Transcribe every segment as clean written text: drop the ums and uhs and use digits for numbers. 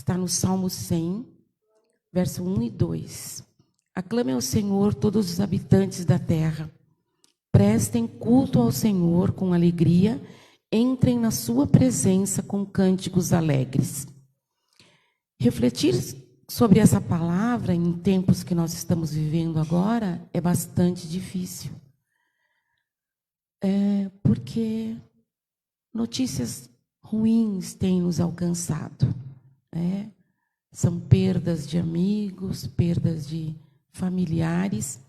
Está no Salmo 100, verso 1 e 2. Aclamem ao Senhor todos os habitantes da terra. Prestem culto ao Senhor com alegria. Entrem na sua presença com cânticos alegres. Refletir sobre essa palavra em tempos que nós estamos vivendo agora é bastante difícil. Porque notícias ruins têm nos alcançado. São perdas de amigos, perdas de familiares.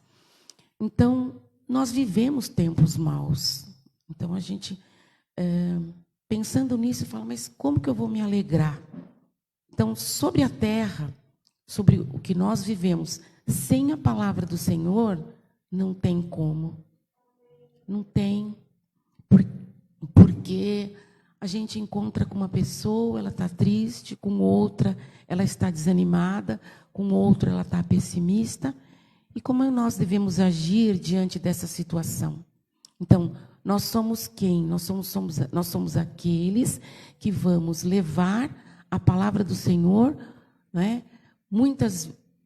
Então, nós vivemos tempos maus. Então, a gente, pensando nisso, fala, mas como que eu vou me alegrar? Então, sobre a terra, sobre o que nós vivemos, sem a palavra do Senhor, não tem como. Não tem. Porque a gente encontra com uma pessoa, ela está triste, com outra, ela está desanimada, com outra, ela está pessimista. E como nós devemos agir diante dessa situação? Então, nós somos quem? Nós somos aqueles que vamos levar a palavra do Senhor,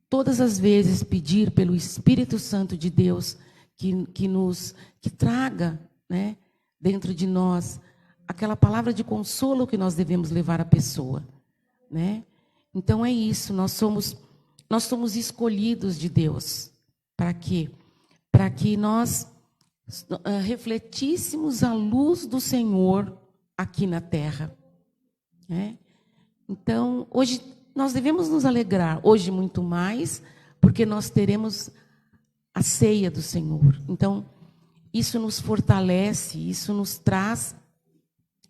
todas as vezes pedir pelo Espírito Santo de Deus que traga, dentro de nós aquela palavra de consolo que nós devemos levar à pessoa, Então é isso, nós somos escolhidos de Deus. Para quê? Para que nós refletíssemos a luz do Senhor aqui na terra. Então, hoje nós devemos nos alegrar, hoje muito mais, porque nós teremos a ceia do Senhor. Então, isso nos fortalece, isso nos traz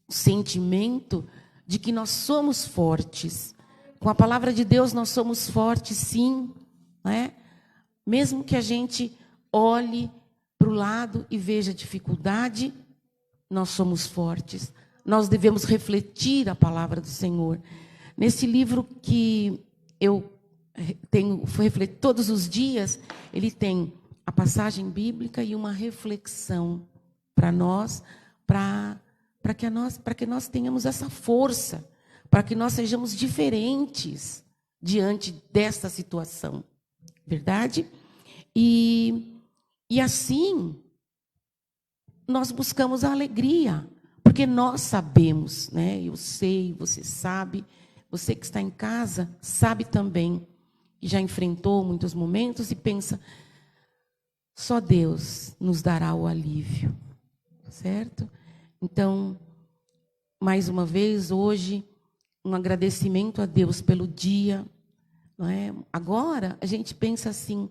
o sentimento de que nós somos fortes. Com a palavra de Deus nós somos fortes, sim. Mesmo que a gente olhe para o lado e veja dificuldade, nós somos fortes. Nós devemos refletir a palavra do Senhor. Nesse livro que eu refletir todos os dias, ele tem a passagem bíblica e uma reflexão para nós, para que nós tenhamos essa força, para que nós sejamos diferentes diante desta situação. Verdade? E assim, nós buscamos a alegria, porque nós sabemos, eu sei, você sabe, você que está em casa sabe também, e já enfrentou muitos momentos e pensa, só Deus nos dará o alívio, certo? Então, mais uma vez, hoje, um agradecimento a Deus pelo dia, Agora, a gente pensa assim,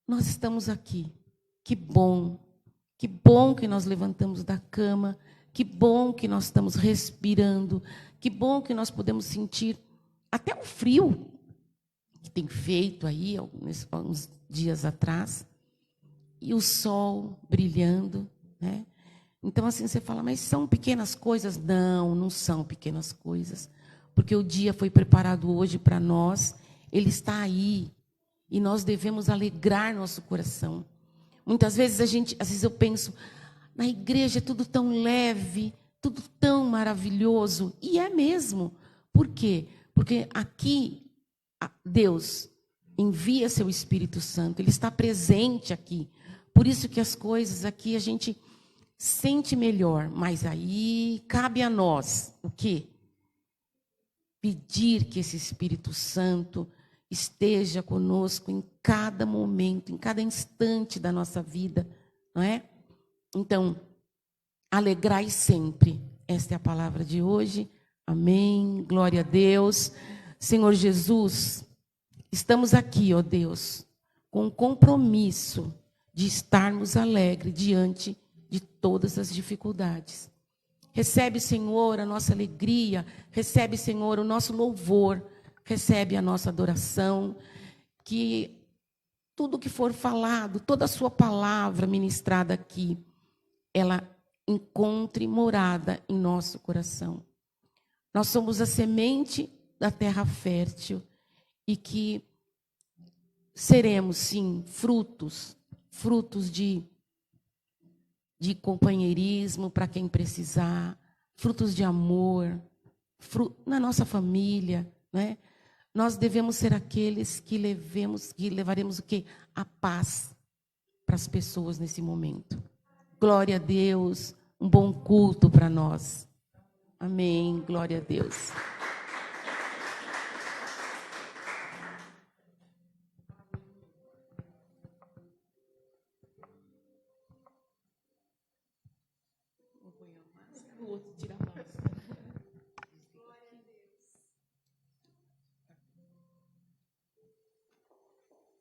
nós estamos aqui, que bom que nós levantamos da cama, que bom que nós estamos respirando, que bom que nós podemos sentir até o frio que tem feito aí, alguns dias atrás, e o sol brilhando, Então, assim, você fala, mas são pequenas coisas? Não, não são pequenas coisas, porque o dia foi preparado hoje para nós, ele está aí, e nós devemos alegrar nosso coração. Muitas vezes às vezes eu penso, na igreja é tudo tão leve, tudo tão maravilhoso, e é mesmo. Por quê? Porque aqui Deus envia seu Espírito Santo, ele está presente aqui. Por isso que as coisas aqui a gente sente melhor, mas aí cabe a nós o quê? Pedir que esse Espírito Santo esteja conosco em cada momento, em cada instante da nossa vida, não é? Então, alegrai sempre. Esta é a palavra de hoje. Amém. Glória a Deus. Senhor Jesus, estamos aqui, ó Deus, com o compromisso de estarmos alegres diante de todas as dificuldades. Recebe, Senhor, a nossa alegria, recebe, Senhor, o nosso louvor, recebe a nossa adoração, que tudo que for falado, toda a sua palavra ministrada aqui, ela encontre morada em nosso coração. Nós somos a semente da terra fértil e que seremos, sim, frutos de companheirismo para quem precisar, frutos de amor, na nossa família, né? Nós devemos ser aqueles que levaremos o quê? A paz para as pessoas nesse momento. Glória a Deus, um bom culto para nós. Amém, glória a Deus.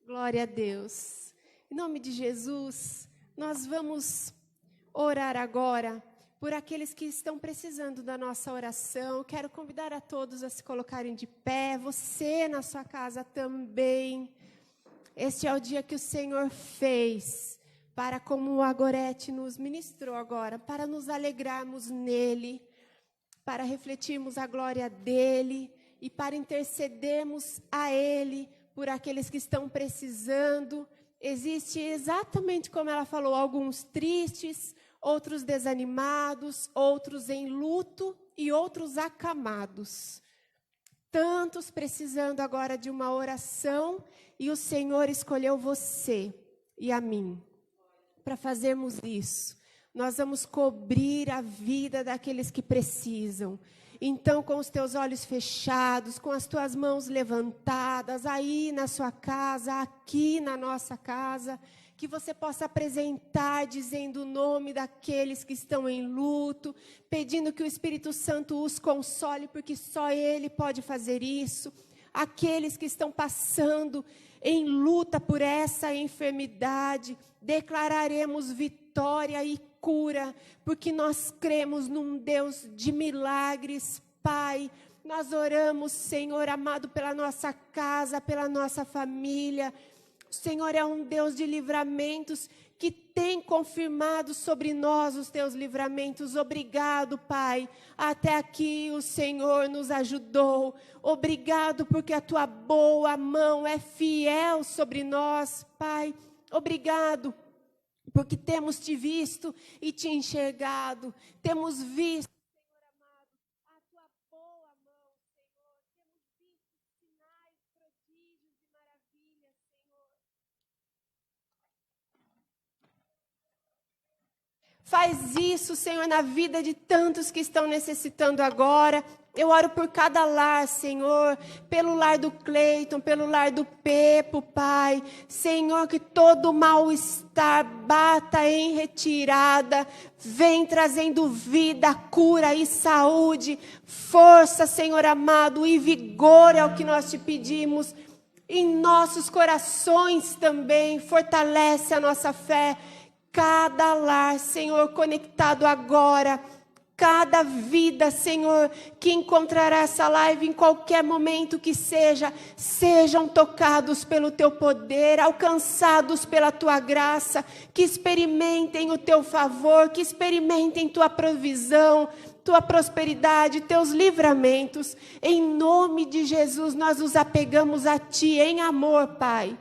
Glória a Deus. Em nome de Jesus, nós vamos orar agora por aqueles que estão precisando da nossa oração. Quero convidar a todos a se colocarem de pé, você na sua casa também. Este é o dia que o Senhor fez, para, como a Gorete nos ministrou agora, para nos alegrarmos nele, para refletirmos a glória dele e para intercedermos a ele por aqueles que estão precisando. Existe, exatamente como ela falou, alguns tristes, outros desanimados, outros em luto e outros acamados. Tantos precisando agora de uma oração, e o Senhor escolheu você e a mim para fazermos isso. Nós vamos cobrir a vida daqueles que precisam. Então, com os teus olhos fechados, com as tuas mãos levantadas, aí na sua casa, aqui na nossa casa, que você possa apresentar, dizendo o nome daqueles que estão em luto, pedindo que o Espírito Santo os console, porque só Ele pode fazer isso. Aqueles que estão passando em luta por essa enfermidade, declararemos vitória e cura, porque nós cremos num Deus de milagres, Pai. Nós oramos, Senhor amado, pela nossa casa, pela nossa família. O Senhor é um Deus de livramentos que tem confirmado sobre nós os teus livramentos. Obrigado, Pai. Até aqui o Senhor nos ajudou. Obrigado porque a tua boa mão é fiel sobre nós, Pai. Obrigado porque temos te visto e te enxergado. Temos visto, Senhor amado, a tua boa mão, Senhor. Temos visto sinais, prodígios e maravilhas, Senhor. Faz isso, Senhor, na vida de tantos que estão necessitando agora. Eu oro por cada lar, Senhor, pelo lar do Cleiton, pelo lar do Pepo, Pai. Senhor, que todo mal-estar bata em retirada, vem trazendo vida, cura e saúde, força, Senhor amado, e vigor é o que nós te pedimos. Em nossos corações também, fortalece a nossa fé. Cada lar, Senhor, conectado agora, cada vida, Senhor, que encontrará essa live em qualquer momento que seja, sejam tocados pelo teu poder, alcançados pela tua graça, que experimentem o teu favor, que experimentem tua provisão, tua prosperidade, teus livramentos. Em nome de Jesus, nós nos apegamos a ti em amor, Pai.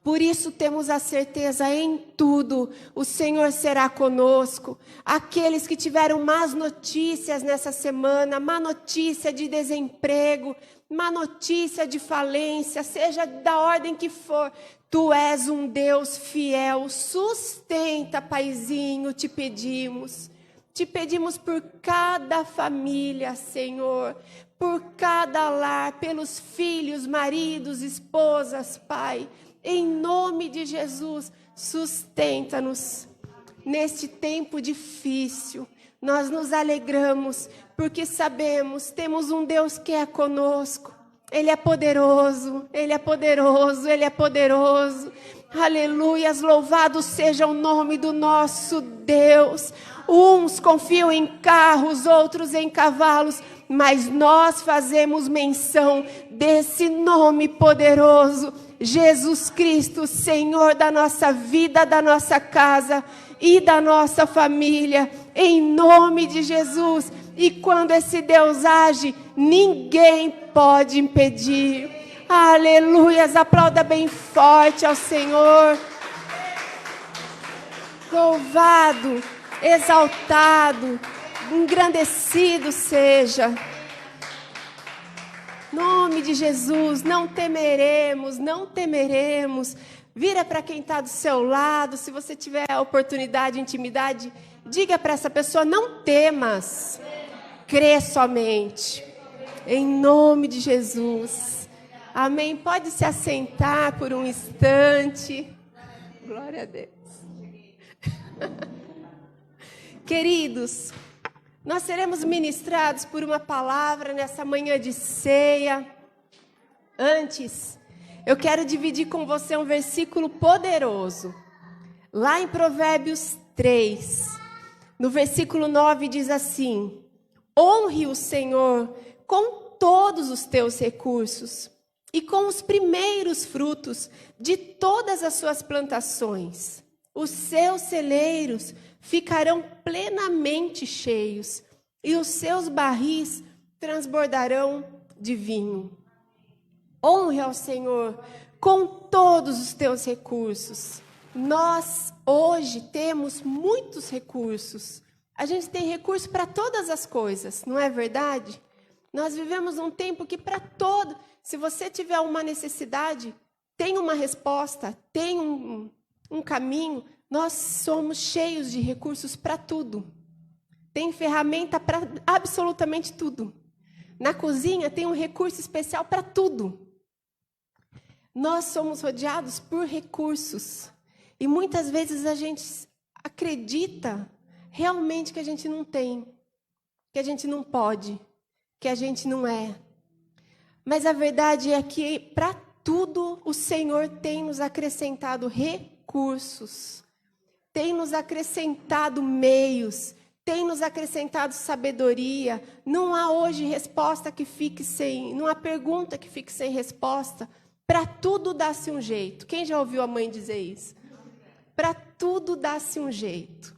Por isso temos a certeza, em tudo o Senhor será conosco. Aqueles que tiveram más notícias nessa semana, má notícia de desemprego, má notícia de falência, seja da ordem que for, tu és um Deus fiel. Sustenta, Paizinho, te pedimos. Te pedimos por cada família, Senhor, por cada lar, pelos filhos, maridos, esposas, Pai. Em nome de Jesus, sustenta-nos neste tempo difícil. Nós nos alegramos porque sabemos, temos um Deus que é conosco. Ele é poderoso, Ele é poderoso, Ele é poderoso. Aleluias, louvado seja o nome do nosso Deus. Uns confiam em carros, outros em cavalos, mas nós fazemos menção desse nome poderoso, Jesus Cristo, Senhor da nossa vida, da nossa casa e da nossa família, em nome de Jesus. E quando esse Deus age, ninguém pode impedir. Aleluias, aplauda bem forte ao Senhor. Louvado, exaltado, engrandecido seja. Nome de Jesus, não temeremos, não temeremos. Vira para quem está do seu lado, se você tiver a oportunidade, intimidade, diga para essa pessoa, não temas, crê somente. Em nome de Jesus. Amém. Pode se assentar por um instante. Glória a Deus. Queridos, nós seremos ministrados por uma palavra nessa manhã de ceia. Antes, eu quero dividir com você um versículo poderoso. Lá em Provérbios 3, no versículo 9 diz assim: honre o Senhor com todos os teus recursos e com os primeiros frutos de todas as suas plantações. Os seus celeiros ficarão plenamente cheios e os seus barris transbordarão de vinho. Honre ao Senhor com todos os teus recursos. Nós hoje temos muitos recursos. A gente tem recurso para todas as coisas, não é verdade? Nós vivemos um tempo que para todo, se você tiver uma necessidade, tem uma resposta, tem um caminho. Nós somos cheios de recursos para tudo. Tem ferramenta para absolutamente tudo. Na cozinha tem um recurso especial para tudo. Nós somos rodeados por recursos. E muitas vezes a gente acredita realmente que a gente não tem, que a gente não pode, que a gente não é. Mas a verdade é que para tudo o Senhor tem nos acrescentado recursos, tem nos acrescentado meios, tem nos acrescentado sabedoria. Não há hoje resposta que fique sem, não há pergunta que fique sem resposta. Para tudo dá-se um jeito. Quem já ouviu a mãe dizer isso? Para tudo dá-se um jeito.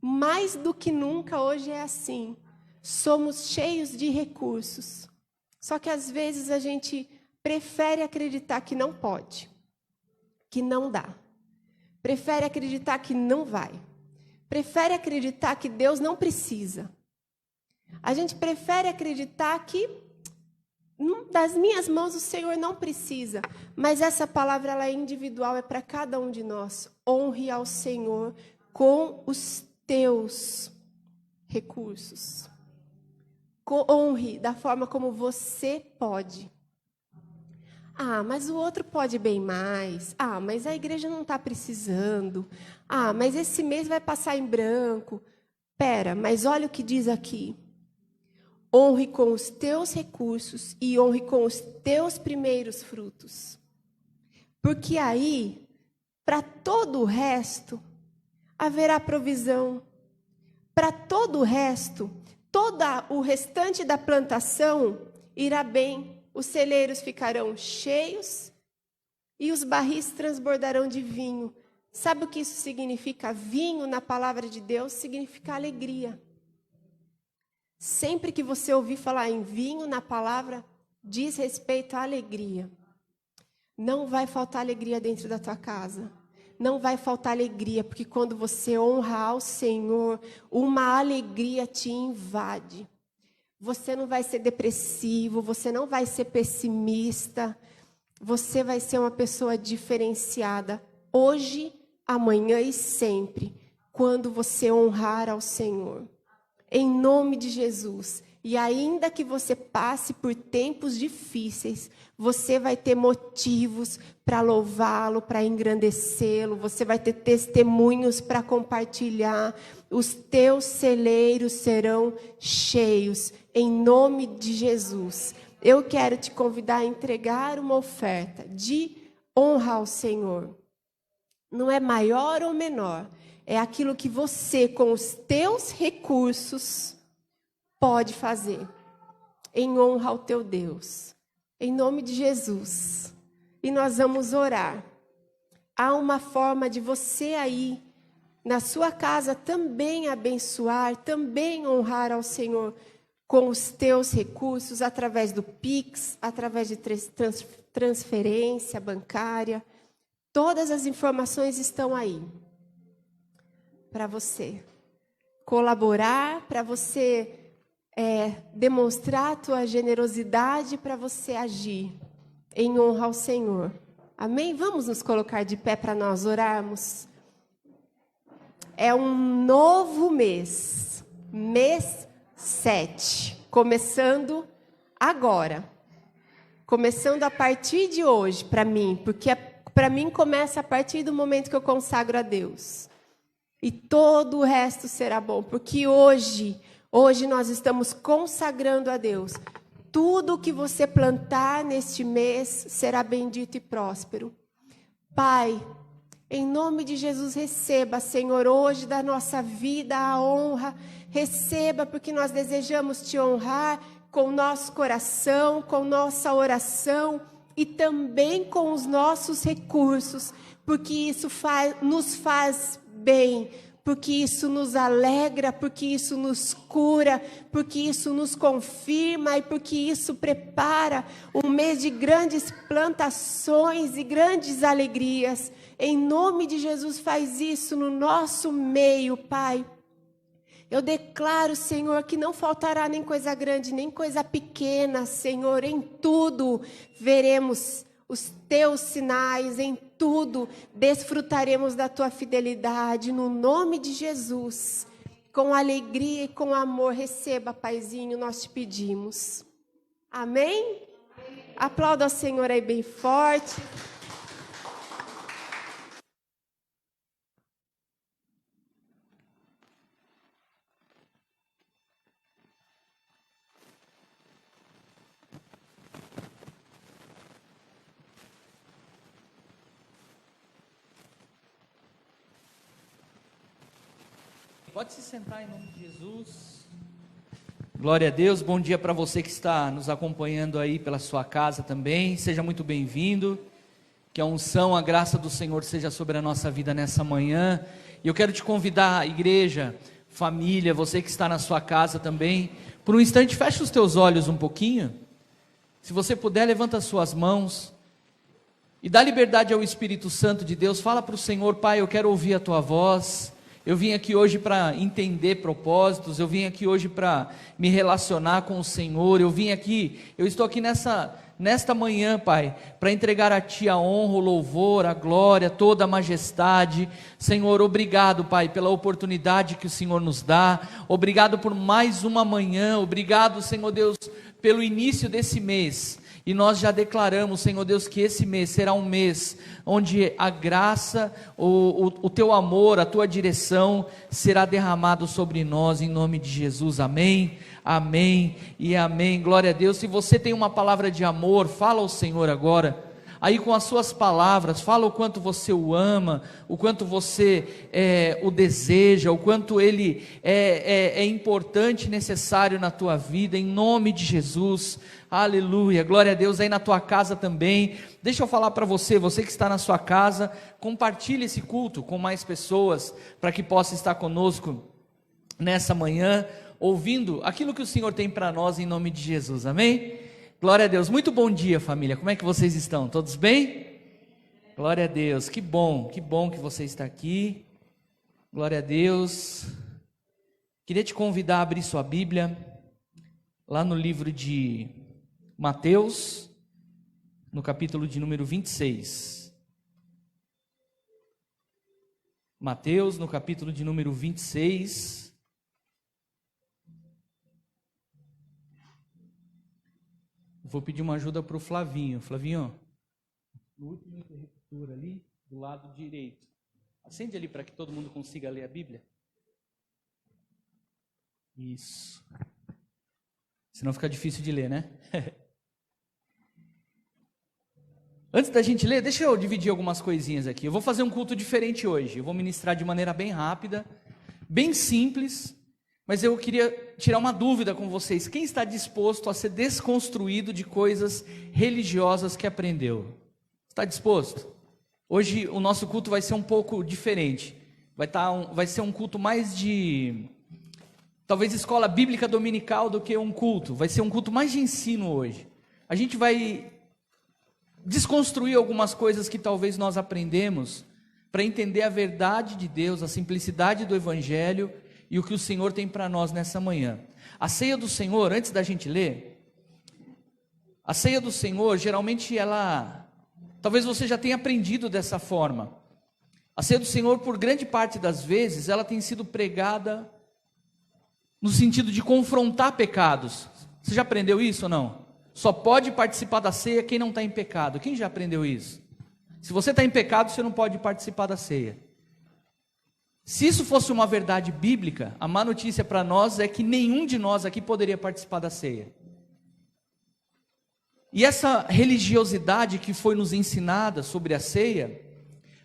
Mais do que nunca hoje é assim. Somos cheios de recursos. Só que às vezes a gente prefere acreditar que não pode, que não dá. Prefere acreditar que não vai. Prefere acreditar que Deus não precisa. A gente prefere acreditar que das minhas mãos o Senhor não precisa. Mas essa palavra ela é individual, é para cada um de nós. Honre ao Senhor com os teus recursos. Honre da forma como você pode. Ah, mas o outro pode bem mais. Ah, mas a igreja não está precisando. Ah, mas esse mês vai passar em branco. Pera, mas olha o que diz aqui. Honre com os teus recursos e honre com os teus primeiros frutos. Porque aí, para todo o resto, haverá provisão. Para todo o resto, todo o restante da plantação irá bem. Os celeiros ficarão cheios e os barris transbordarão de vinho. Sabe o que isso significa? Vinho, na palavra de Deus, significa alegria. Sempre que você ouvir falar em vinho, na palavra, diz respeito à alegria. Não vai faltar alegria dentro da tua casa. Não vai faltar alegria, porque quando você honra ao Senhor, uma alegria te invade. Você não vai ser depressivo, você não vai ser pessimista, você vai ser uma pessoa diferenciada, hoje, amanhã e sempre, quando você honrar ao Senhor. Em nome de Jesus. E ainda que você passe por tempos difíceis, você vai ter motivos para louvá-lo, para engrandecê-lo, você vai ter testemunhos para compartilhar, os teus celeiros serão cheios, em nome de Jesus. Eu quero te convidar a entregar uma oferta de honra ao Senhor. Não é maior ou menor, é aquilo que você, com os teus recursos, pode fazer em honra ao teu Deus, em nome de Jesus. E nós vamos orar. Há uma forma de você aí, na sua casa, também abençoar, também honrar ao Senhor com os teus recursos, através do Pix, através de transferência bancária. Todas as informações estão aí para você. colaborar, para você demonstrar a tua generosidade, para você agir em honra ao Senhor. Amém? Vamos nos colocar de pé para nós orarmos. É um novo mês, mês 7, começando agora. Começando a partir de hoje, para mim, porque para mim começa a partir do momento que eu consagro a Deus. E todo o resto será bom, porque hoje nós estamos consagrando a Deus. Tudo que você plantar neste mês será bendito e próspero. Pai, em nome de Jesus, receba, Senhor, hoje da nossa vida a honra. Receba, porque nós desejamos te honrar com o nosso coração, com nossa oração e também com os nossos recursos, porque isso nos faz bem, porque isso nos alegra, porque isso nos cura, porque isso nos confirma e porque isso prepara um mês de grandes plantações e grandes alegrias. Em nome de Jesus, faz isso no nosso meio, Pai. Eu declaro, Senhor, que não faltará nem coisa grande, nem coisa pequena, Senhor. Em tudo veremos os teus sinais, em tudo desfrutaremos da tua fidelidade, no nome de Jesus. Com alegria e com amor, receba, Paizinho, nós te pedimos. Amém? Aplauda ao Senhor aí bem forte. Pode se sentar em nome de Jesus. Glória a Deus, bom dia para você que está nos acompanhando aí pela sua casa também. Seja muito bem-vindo. Que a unção, a graça do Senhor seja sobre a nossa vida nessa manhã. E eu quero te convidar, igreja, família, você que está na sua casa também, por um instante feche os teus olhos um pouquinho. Se você puder, levanta as suas mãos e dá liberdade ao Espírito Santo de Deus. Fala para o Senhor: Pai, eu quero ouvir a tua voz. Eu vim aqui hoje para entender propósitos, eu vim aqui hoje para me relacionar com o Senhor, eu estou aqui nesta manhã, Pai, para entregar a Ti a honra, o louvor, a glória, toda a majestade. Senhor, obrigado, Pai, pela oportunidade que o Senhor nos dá, obrigado por mais uma manhã, obrigado, Senhor Deus, pelo início desse mês. E nós já declaramos, Senhor Deus, que esse mês será um mês onde a graça, o Teu amor, a Tua direção será derramado sobre nós, em nome de Jesus. Amém, amém e amém. Glória a Deus. Se você tem uma palavra de amor, fala ao Senhor agora. Aí com as suas palavras, fala o quanto você o ama, o quanto você o deseja, o quanto ele é importante e necessário na tua vida, em nome de Jesus. Aleluia, glória a Deus. Aí na tua casa também, deixa eu falar para você que está na sua casa, compartilhe esse culto com mais pessoas, para que possa estar conosco nessa manhã, ouvindo aquilo que o Senhor tem para nós, em nome de Jesus, amém? Glória a Deus. Muito bom dia, família, como é que vocês estão? Todos bem? Glória a Deus, que bom que você está aqui, glória a Deus. Queria te convidar a abrir sua Bíblia, lá no livro de Mateus, no capítulo de número 26. Mateus, no capítulo de número 26. Vou pedir uma ajuda para o Flavinho. Flavinho, no último interruptor ali, do lado direito. Acende ali para que todo mundo consiga ler a Bíblia. Isso. Senão fica difícil de ler, né? Antes da gente ler, deixa eu dividir algumas coisinhas aqui. Eu vou fazer um culto diferente hoje. Eu vou ministrar de maneira bem rápida, bem simples. Mas eu queria tirar uma dúvida com vocês. Quem está disposto a ser desconstruído de coisas religiosas que aprendeu? Está disposto? Hoje o nosso culto vai ser um pouco diferente. Vai ser um culto mais de, talvez, escola bíblica dominical do que um culto. Vai ser um culto mais de ensino hoje. A gente vai desconstruir algumas coisas que talvez nós aprendemos para entender a verdade de Deus, a simplicidade do Evangelho e o que o Senhor tem para nós nessa manhã. A ceia do Senhor, antes da gente ler, a ceia do Senhor, geralmente talvez você já tenha aprendido dessa forma. A ceia do Senhor, por grande parte das vezes, ela tem sido pregada no sentido de confrontar pecados. Você já aprendeu isso ou não? Só pode participar da ceia quem não está em pecado. Quem já aprendeu isso? Se você está em pecado, você não pode participar da ceia. Se isso fosse uma verdade bíblica, a má notícia para nós é que nenhum de nós aqui poderia participar da ceia. E essa religiosidade que foi nos ensinada sobre a ceia,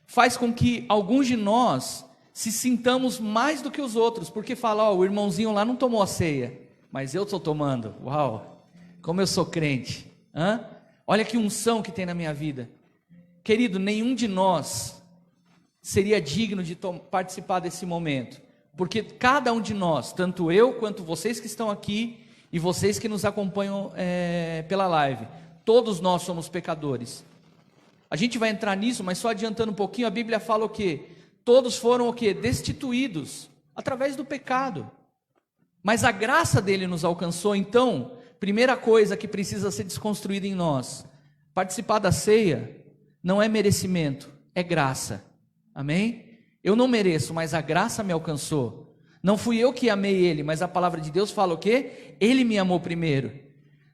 faz com que alguns de nós se sintamos mais do que os outros, porque fala, o irmãozinho lá não tomou a ceia, mas eu estou tomando. Uau, como eu sou crente. Olha que unção que tem na minha vida. Querido, nenhum de nós seria digno de participar desse momento, porque cada um de nós, tanto eu quanto vocês que estão aqui e vocês que nos acompanham pela live, todos nós somos pecadores. A gente vai entrar nisso, mas só adiantando um pouquinho, a Bíblia fala o quê? Todos foram o quê? Destituídos, através do pecado. Mas a graça dele nos alcançou, então, primeira coisa que precisa ser desconstruída em nós, participar da ceia não é merecimento, é graça. Amém? Eu não mereço, mas a graça me alcançou. Não fui eu que amei ele, mas a palavra de Deus fala o quê? Ele me amou primeiro.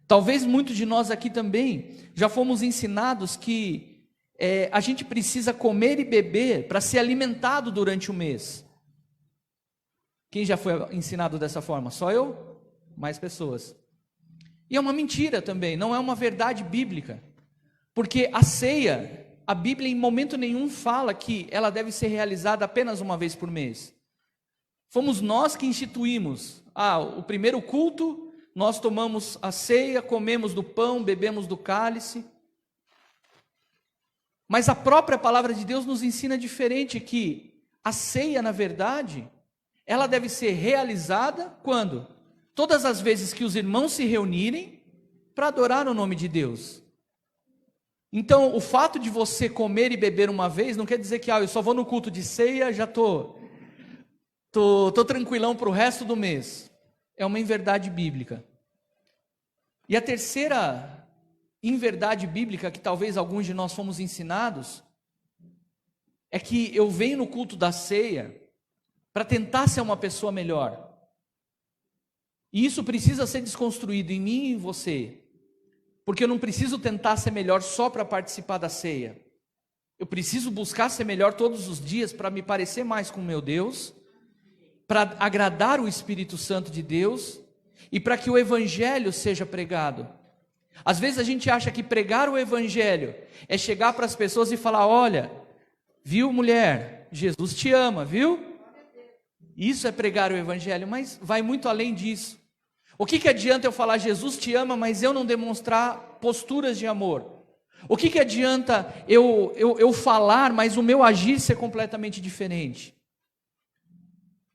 Talvez muitos de nós aqui também já fomos ensinados que a gente precisa comer e beber para ser alimentado durante o mês. Quem já foi ensinado dessa forma? Só eu? Mais pessoas. E é uma mentira também, não é uma verdade bíblica. Porque a ceia, a Bíblia em momento nenhum fala que ela deve ser realizada apenas uma vez por mês. Fomos nós que instituímos. O primeiro culto, nós tomamos a ceia, comemos do pão, bebemos do cálice. Mas a própria palavra de Deus nos ensina diferente, que a ceia, na verdade, ela deve ser realizada quando? Todas as vezes que os irmãos se reunirem para adorar o nome de Deus. Então, o fato de você comer e beber uma vez, não quer dizer que eu só vou no culto de ceia, já tô tranquilão para o resto do mês. É uma inverdade bíblica. E a terceira inverdade bíblica, que talvez alguns de nós fomos ensinados, é que eu venho no culto da ceia para tentar ser uma pessoa melhor. E isso precisa ser desconstruído em mim e em você. Porque eu não preciso tentar ser melhor só para participar da ceia. Eu preciso buscar ser melhor todos os dias para me parecer mais com o meu Deus, para agradar o Espírito Santo de Deus e para que o Evangelho seja pregado. Às vezes a gente acha que pregar o Evangelho é chegar para as pessoas e falar, olha, viu mulher, Jesus te ama, viu? Isso é pregar o Evangelho, mas vai muito além disso. O que adianta eu falar Jesus te ama, mas eu não demonstrar posturas de amor? O que adianta eu falar, mas o meu agir ser completamente diferente?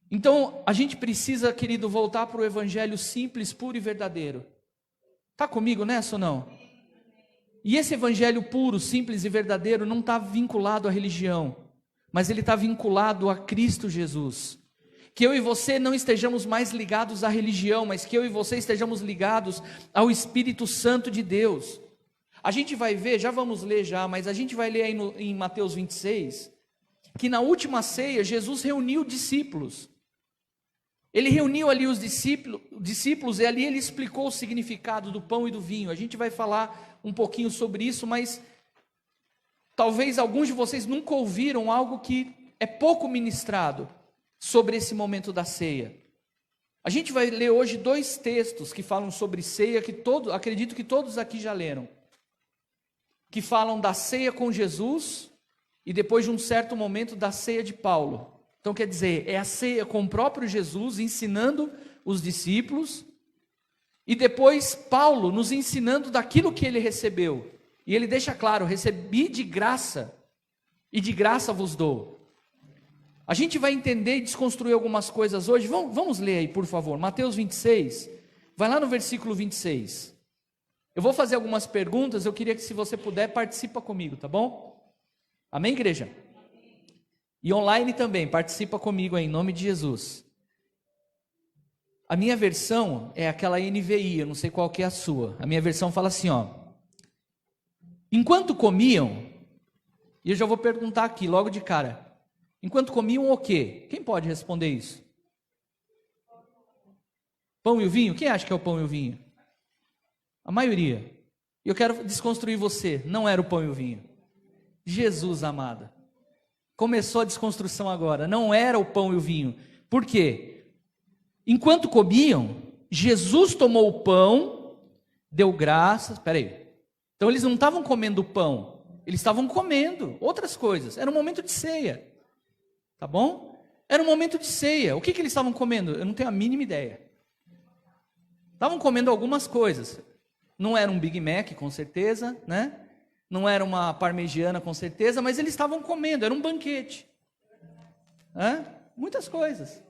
Então, a gente precisa, querido, voltar para o Evangelho simples, puro e verdadeiro. Está comigo nessa ou não? E esse Evangelho puro, simples e verdadeiro não está vinculado à religião, mas ele está vinculado a Cristo Jesus. Que eu e você não estejamos mais ligados à religião, mas que eu e você estejamos ligados ao Espírito Santo de Deus. A gente vai ver, já vamos ler já, mas a gente vai ler aí em Mateus 26, que na última ceia Jesus reuniu discípulos. Ele reuniu ali os discípulos e ali ele explicou o significado do pão e do vinho. A gente vai falar um pouquinho sobre isso, mas talvez alguns de vocês nunca ouviram algo que é pouco ministrado sobre esse momento da ceia. A gente vai ler hoje 2 textos que falam sobre ceia, que acredito que todos aqui já leram. Que falam da ceia com Jesus e depois de um certo momento da ceia de Paulo. Então quer dizer, é a ceia com o próprio Jesus ensinando os discípulos e depois Paulo nos ensinando daquilo que ele recebeu. E ele deixa claro, recebi de graça e de graça vos dou. A gente vai entender e desconstruir algumas coisas hoje. Vamos ler aí, por favor, Mateus 26, vai lá no versículo 26. Eu vou fazer algumas perguntas, eu queria que se você puder, participa comigo, tá bom? Amém, igreja? E online também, participa comigo aí, em nome de Jesus. A minha versão é aquela NVI, eu não sei qual que é a sua. A minha versão fala assim, ó. Enquanto comiam, e eu já vou perguntar aqui logo de cara. Enquanto comiam o quê? Quem pode responder isso? Pão e o vinho? Quem acha que é o pão e o vinho? A maioria. E eu quero desconstruir você. Não era o pão e o vinho. Jesus, amada. Começou a desconstrução agora. Não era o pão e o vinho. Por quê? Enquanto comiam, Jesus tomou o pão, deu graças. Espera aí. Então eles não estavam comendo o pão. Eles estavam comendo outras coisas. Era um momento de ceia. Tá bom? Era um momento de ceia. O que eles estavam comendo? Eu não tenho a mínima ideia. Estavam comendo algumas coisas. Não era um Big Mac, com certeza, né? Não era uma parmegiana, com certeza, mas eles estavam comendo, era um banquete. Muitas coisas.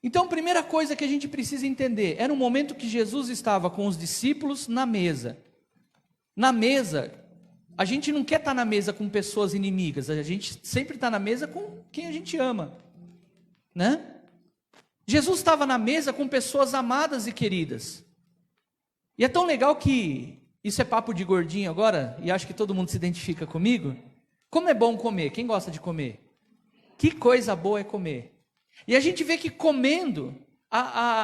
Então, a primeira coisa que a gente precisa entender, era um momento que Jesus estava com os discípulos na mesa. Na mesa, a gente não quer estar na mesa com pessoas inimigas, a gente sempre está na mesa com quem a gente ama, né? Jesus estava na mesa com pessoas amadas e queridas. E é tão legal que, isso é papo de gordinho agora, e acho que todo mundo se identifica comigo. Como é bom comer, quem gosta de comer? Que coisa boa é comer. E a gente vê que comendo,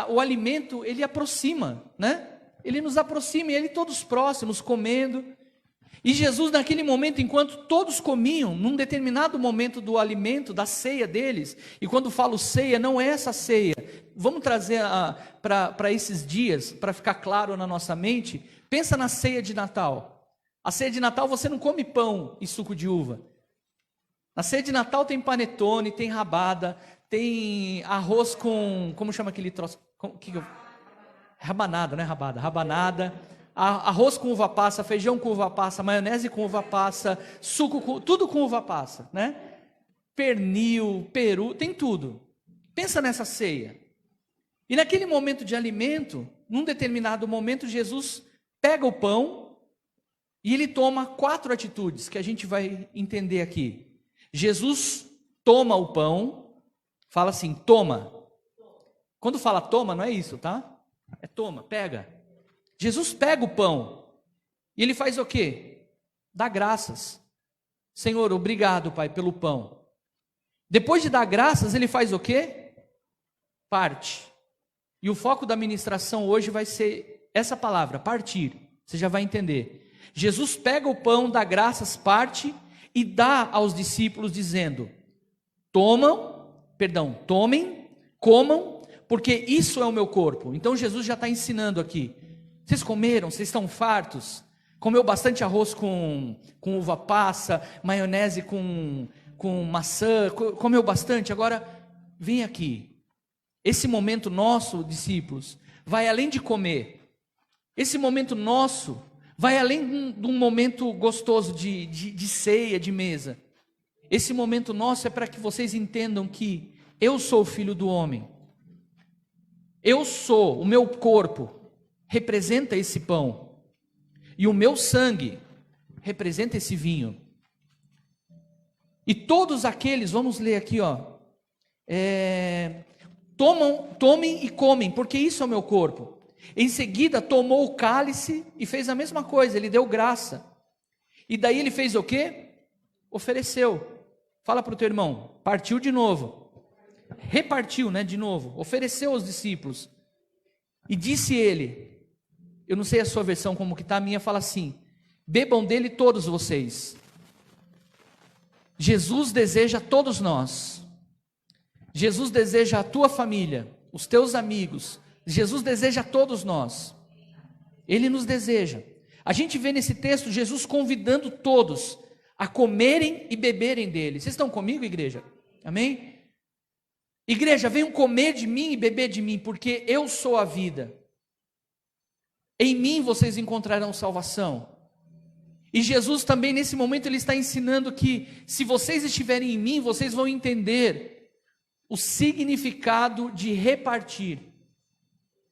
o alimento, ele aproxima, né? Ele nos aproxima, e ele todos próximos, comendo. E Jesus, naquele momento, enquanto todos comiam, num determinado momento do alimento, da ceia deles, e quando falo ceia, não é essa ceia, vamos trazer para esses dias, para ficar claro na nossa mente, pensa na ceia de Natal. A ceia de Natal você não come pão e suco de uva. Na ceia de Natal tem panetone, tem rabada, tem arroz com, como chama aquele troço? Rabanada, não é rabada? Rabanada. Arroz com uva passa, feijão com uva passa, maionese com uva passa, suco, tudo com uva passa, né? Pernil, peru, tem tudo. Pensa nessa ceia. E naquele momento de alimento, num determinado momento, Jesus pega o pão e ele toma 4 atitudes que a gente vai entender aqui. Jesus toma o pão, fala assim, toma. Quando fala toma, não é isso, tá? É toma, pega. Jesus pega o pão e ele faz o quê? Dá graças. Senhor, obrigado, Pai, pelo pão. Depois de dar graças, ele faz o quê? Parte. E o foco da ministração hoje vai ser essa palavra, partir. Você já vai entender. Jesus pega o pão, dá graças, parte e dá aos discípulos dizendo: tomem, comam, porque isso é o meu corpo. Então Jesus já está ensinando aqui. Vocês comeram? Vocês estão fartos? Comeu bastante arroz com uva passa, maionese com maçã, comeu bastante? Agora, vem aqui. Esse momento nosso, discípulos, vai além de comer. Esse momento nosso vai além de um momento gostoso de ceia, de mesa. Esse momento nosso é para que vocês entendam que eu sou o Filho do Homem. Eu sou, o meu corpo representa esse pão, e o meu sangue representa esse vinho. E todos aqueles, vamos ler aqui, tomem e comem, porque isso é o meu corpo. Em seguida tomou o cálice e fez a mesma coisa, ele deu graça. E daí ele fez o quê? Ofereceu. Fala para o teu irmão, partiu de novo. Repartiu, de novo, ofereceu aos discípulos. E disse ele, eu não sei a sua versão como que está, a minha fala assim: bebam dele todos vocês. Jesus deseja a todos nós. Jesus deseja a tua família, os teus amigos. Jesus deseja a todos nós. Ele nos deseja. A gente vê nesse texto Jesus convidando todos a comerem e beberem dele. Vocês estão comigo, igreja? Amém? Igreja, venham comer de mim e beber de mim, porque eu sou a vida. Em mim vocês encontrarão salvação. E Jesus também nesse momento ele está ensinando que se vocês estiverem em mim, vocês vão entender o significado de repartir.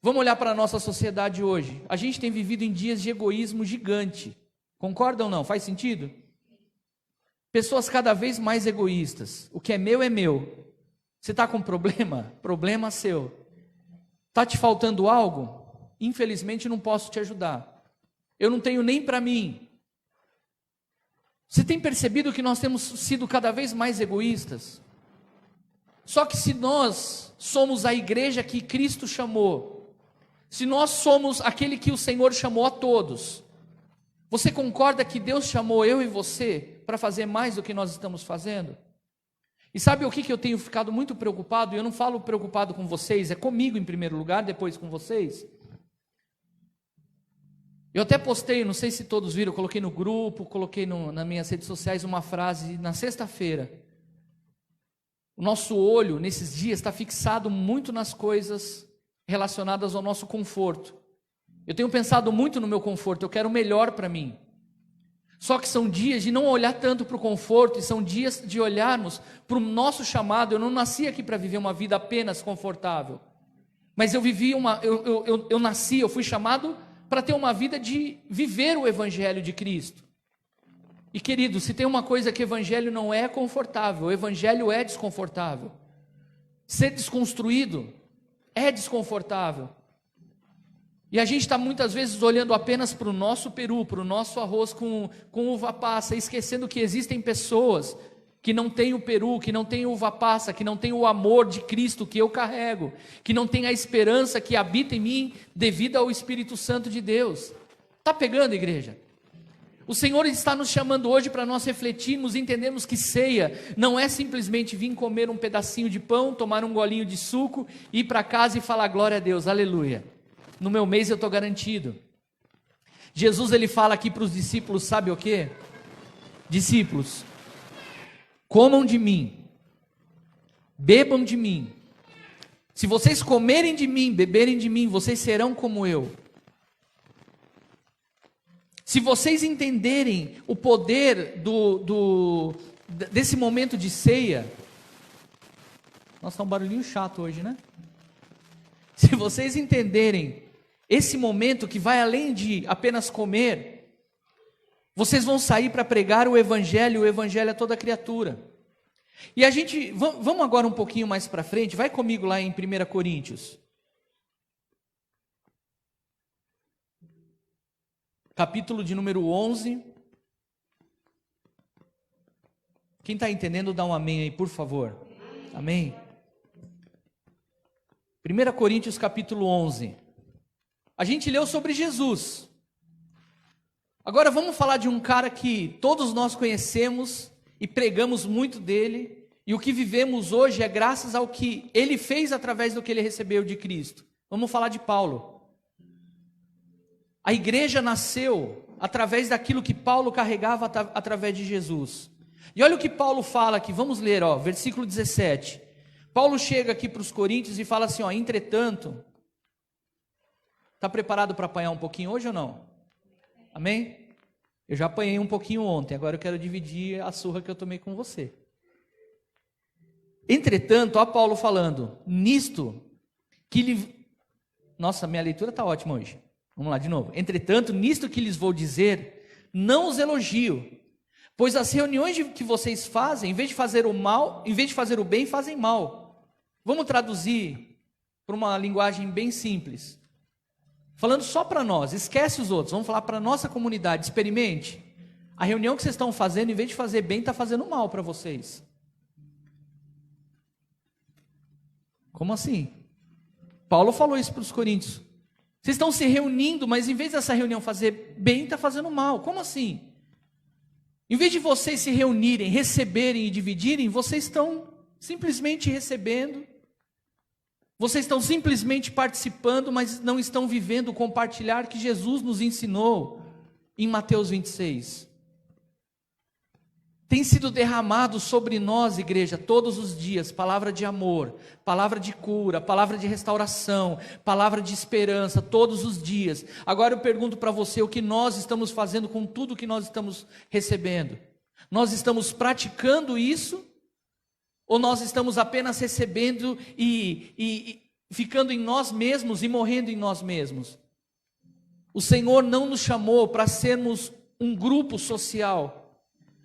Vamos olhar para a nossa sociedade hoje. A gente tem vivido em dias de egoísmo gigante. Concordam ou não? Faz sentido? Pessoas cada vez mais egoístas. O que é meu é meu. Você está com problema? Problema seu. Está te faltando algo? Infelizmente não posso te ajudar. Eu não tenho nem para mim. Você tem percebido que nós temos sido cada vez mais egoístas? Só que se nós somos a igreja que Cristo chamou, se nós somos aquele que o Senhor chamou a todos, você concorda que Deus chamou eu e você para fazer mais do que nós estamos fazendo? E sabe o que eu tenho ficado muito preocupado? Eu não falo preocupado com vocês, é comigo em primeiro lugar, depois com vocês. Eu até postei, não sei se todos viram, eu coloquei no grupo, coloquei nas minhas redes sociais uma frase na sexta-feira. O nosso olho, nesses dias, está fixado muito nas coisas relacionadas ao nosso conforto. Eu tenho pensado muito no meu conforto, eu quero o melhor para mim. Só que são dias de não olhar tanto para o conforto, e são dias de olharmos para o nosso chamado. Eu não nasci aqui para viver uma vida apenas confortável. Mas eu fui chamado para ter uma vida de viver o Evangelho de Cristo. E querido, se tem uma coisa que o Evangelho não é confortável, o Evangelho é desconfortável. Ser desconstruído é desconfortável. E a gente está muitas vezes olhando apenas para o nosso peru, para o nosso arroz com uva passa, esquecendo que existem pessoas que não têm o peru, que não têm uva passa, que não têm o amor de Cristo que eu carrego, que não têm a esperança que habita em mim devido ao Espírito Santo de Deus. Está pegando, igreja? O Senhor está nos chamando hoje para nós refletirmos e entendermos que ceia não é simplesmente vir comer um pedacinho de pão, tomar um golinho de suco, ir para casa e falar glória a Deus, aleluia. No meu mês eu estou garantido. Jesus ele fala aqui para os discípulos, sabe o quê? Discípulos, comam de mim, bebam de mim. Se vocês comerem de mim, beberem de mim, vocês serão como eu. Se vocês entenderem o poder desse momento de ceia, nossa, tá um barulhinho chato hoje, né? Se vocês entenderem esse momento que vai além de apenas comer, vocês vão sair para pregar o Evangelho a toda criatura. E a gente, vamos agora um pouquinho mais para frente, vai comigo lá em 1 Coríntios. Capítulo de número 11. Quem está entendendo, dá um amém aí, por favor. Amém? 1 Coríntios capítulo 11. A gente leu sobre Jesus. Agora vamos falar de um cara que todos nós conhecemos e pregamos muito dele. E o que vivemos hoje é graças ao que ele fez através do que ele recebeu de Cristo. Vamos falar de Paulo. A igreja nasceu através daquilo que Paulo carregava através de Jesus. E olha o que Paulo fala aqui, vamos ler, versículo 17. Paulo chega aqui para os coríntios e fala assim, entretanto, está preparado para apanhar um pouquinho hoje ou não? Amém? Eu já apanhei um pouquinho ontem, agora eu quero dividir a surra que eu tomei com você. Entretanto, Paulo falando, nisto que lhe... Nossa, minha leitura está ótima hoje. Vamos lá de novo. Entretanto, nisto que lhes vou dizer, não os elogio, pois as reuniões que vocês fazem, em vez de fazer o bem, fazem mal. Vamos traduzir para uma linguagem bem simples. Falando só para nós, esquece os outros, vamos falar para a nossa comunidade, experimente. A reunião que vocês estão fazendo, em vez de fazer bem, está fazendo mal para vocês. Como assim? Paulo falou isso para os coríntios. Vocês estão se reunindo, mas em vez dessa reunião fazer bem, está fazendo mal. Como assim? Em vez de vocês se reunirem, receberem e dividirem, vocês estão simplesmente recebendo. Vocês estão simplesmente participando, mas não estão vivendo o compartilhar que Jesus nos ensinou em Mateus 26. Tem sido derramado sobre nós, igreja, todos os dias, palavra de amor, palavra de cura, palavra de restauração, palavra de esperança, todos os dias. Agora eu pergunto para você, o que nós estamos fazendo com tudo que nós estamos recebendo? Nós estamos praticando isso? Ou nós estamos apenas recebendo e ficando em nós mesmos e morrendo em nós mesmos? O Senhor não nos chamou para sermos um grupo social,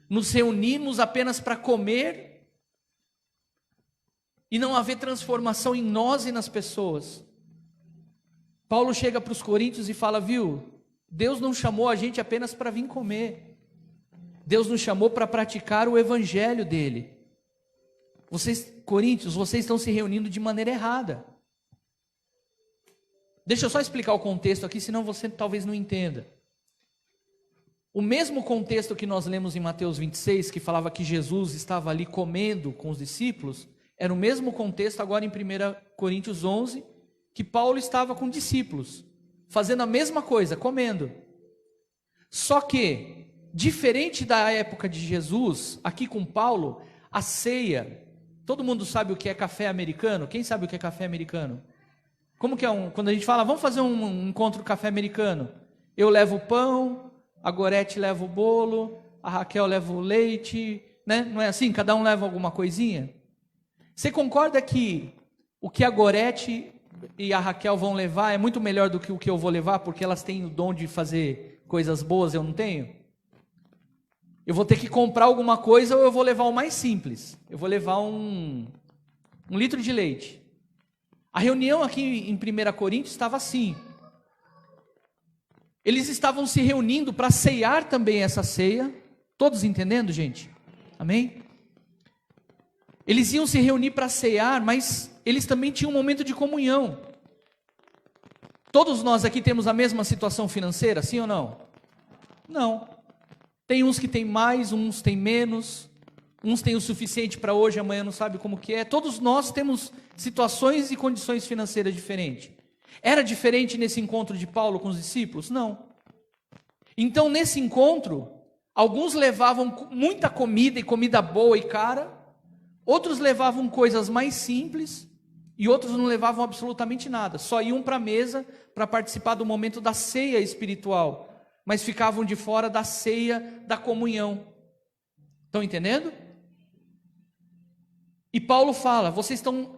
nos reunirmos apenas para comer e não haver transformação em nós e nas pessoas. Paulo chega para os coríntios e fala, viu, Deus não chamou a gente apenas para vir comer. Deus nos chamou para praticar o evangelho dele. Vocês, coríntios, vocês estão se reunindo de maneira errada. Deixa eu só explicar o contexto aqui, senão você talvez não entenda. O mesmo contexto que nós lemos em Mateus 26, que falava que Jesus estava ali comendo com os discípulos, era o mesmo contexto agora em 1 Coríntios 11, que Paulo estava com discípulos, fazendo a mesma coisa, comendo. Só que, diferente da época de Jesus, aqui com Paulo, a ceia, todo mundo sabe o que é café americano? Quem sabe o que é café americano? Como que é quando a gente fala, vamos fazer um encontro café americano? Eu levo o pão, a Gorete leva o bolo, a Raquel leva o leite, né? Não é assim? Cada um leva alguma coisinha? Você concorda que o que a Gorete e a Raquel vão levar é muito melhor do que o que eu vou levar, porque elas têm o dom de fazer coisas boas, eu não tenho? Eu vou ter que comprar alguma coisa ou eu vou levar o mais simples? Eu vou levar um litro de leite. A reunião aqui em 1 Coríntios estava assim. Eles estavam se reunindo para ceiar também essa ceia. Todos entendendo, gente? Amém? Eles iam se reunir para ceiar, mas eles também tinham um momento de comunhão. Todos nós aqui temos a mesma situação financeira, sim ou não? Não. Tem uns que têm mais, uns têm menos. Uns têm o suficiente para hoje, amanhã não sabe como que é. Todos nós temos situações e condições financeiras diferentes. Era diferente nesse encontro de Paulo com os discípulos? Não. Então, nesse encontro, alguns levavam muita comida, e comida boa e cara. Outros levavam coisas mais simples. E outros não levavam absolutamente nada. Só iam para a mesa para participar do momento da ceia espiritual. Mas ficavam de fora da ceia da comunhão. Estão entendendo? E Paulo fala,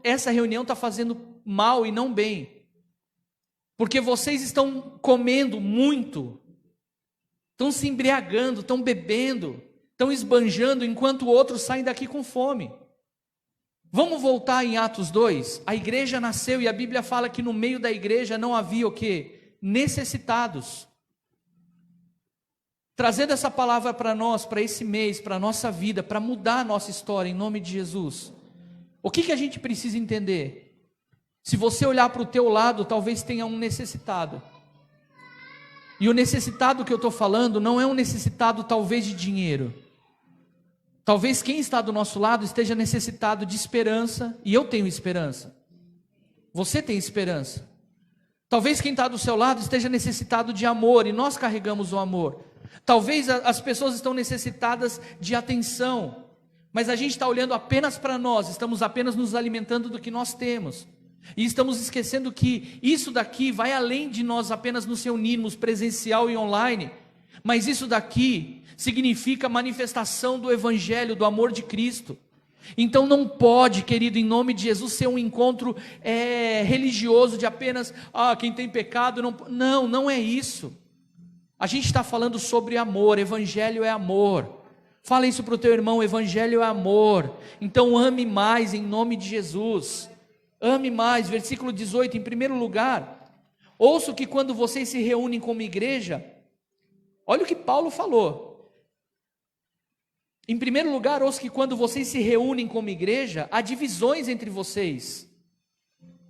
essa reunião está fazendo mal e não bem. Porque vocês estão comendo muito, estão se embriagando, estão bebendo, estão esbanjando, enquanto outros saem daqui com fome. Vamos voltar em Atos 2? A igreja nasceu e a Bíblia fala que no meio da igreja não havia o quê? Necessitados. Trazendo essa palavra para nós, para esse mês, para a nossa vida, para mudar a nossa história, em nome de Jesus. O que a gente precisa entender? Se você olhar para o teu lado, talvez tenha um necessitado. E o necessitado que eu estou falando não é um necessitado talvez de dinheiro. Talvez quem está do nosso lado esteja necessitado de esperança, e eu tenho esperança. Você tem esperança. Talvez quem está do seu lado esteja necessitado de amor, e nós carregamos o amor. Talvez as pessoas estão necessitadas de atenção, mas a gente está olhando apenas para nós, estamos apenas nos alimentando do que nós temos. E estamos esquecendo que isso daqui vai além de nós apenas nos reunirmos presencial e online. Mas isso daqui significa manifestação do Evangelho, do amor de Cristo. Então não pode, querido, em nome de Jesus, ser um encontro religioso de apenas, quem tem pecado não. Não é isso. A gente está falando sobre amor, Evangelho é amor. Fala isso para o teu irmão, Evangelho é amor. Então ame mais em nome de Jesus. Ame mais, versículo 18, em primeiro lugar, ouço que quando vocês se reúnem como igreja, olha o que Paulo falou. Em primeiro lugar, ouço que quando vocês se reúnem como igreja, há divisões entre vocês.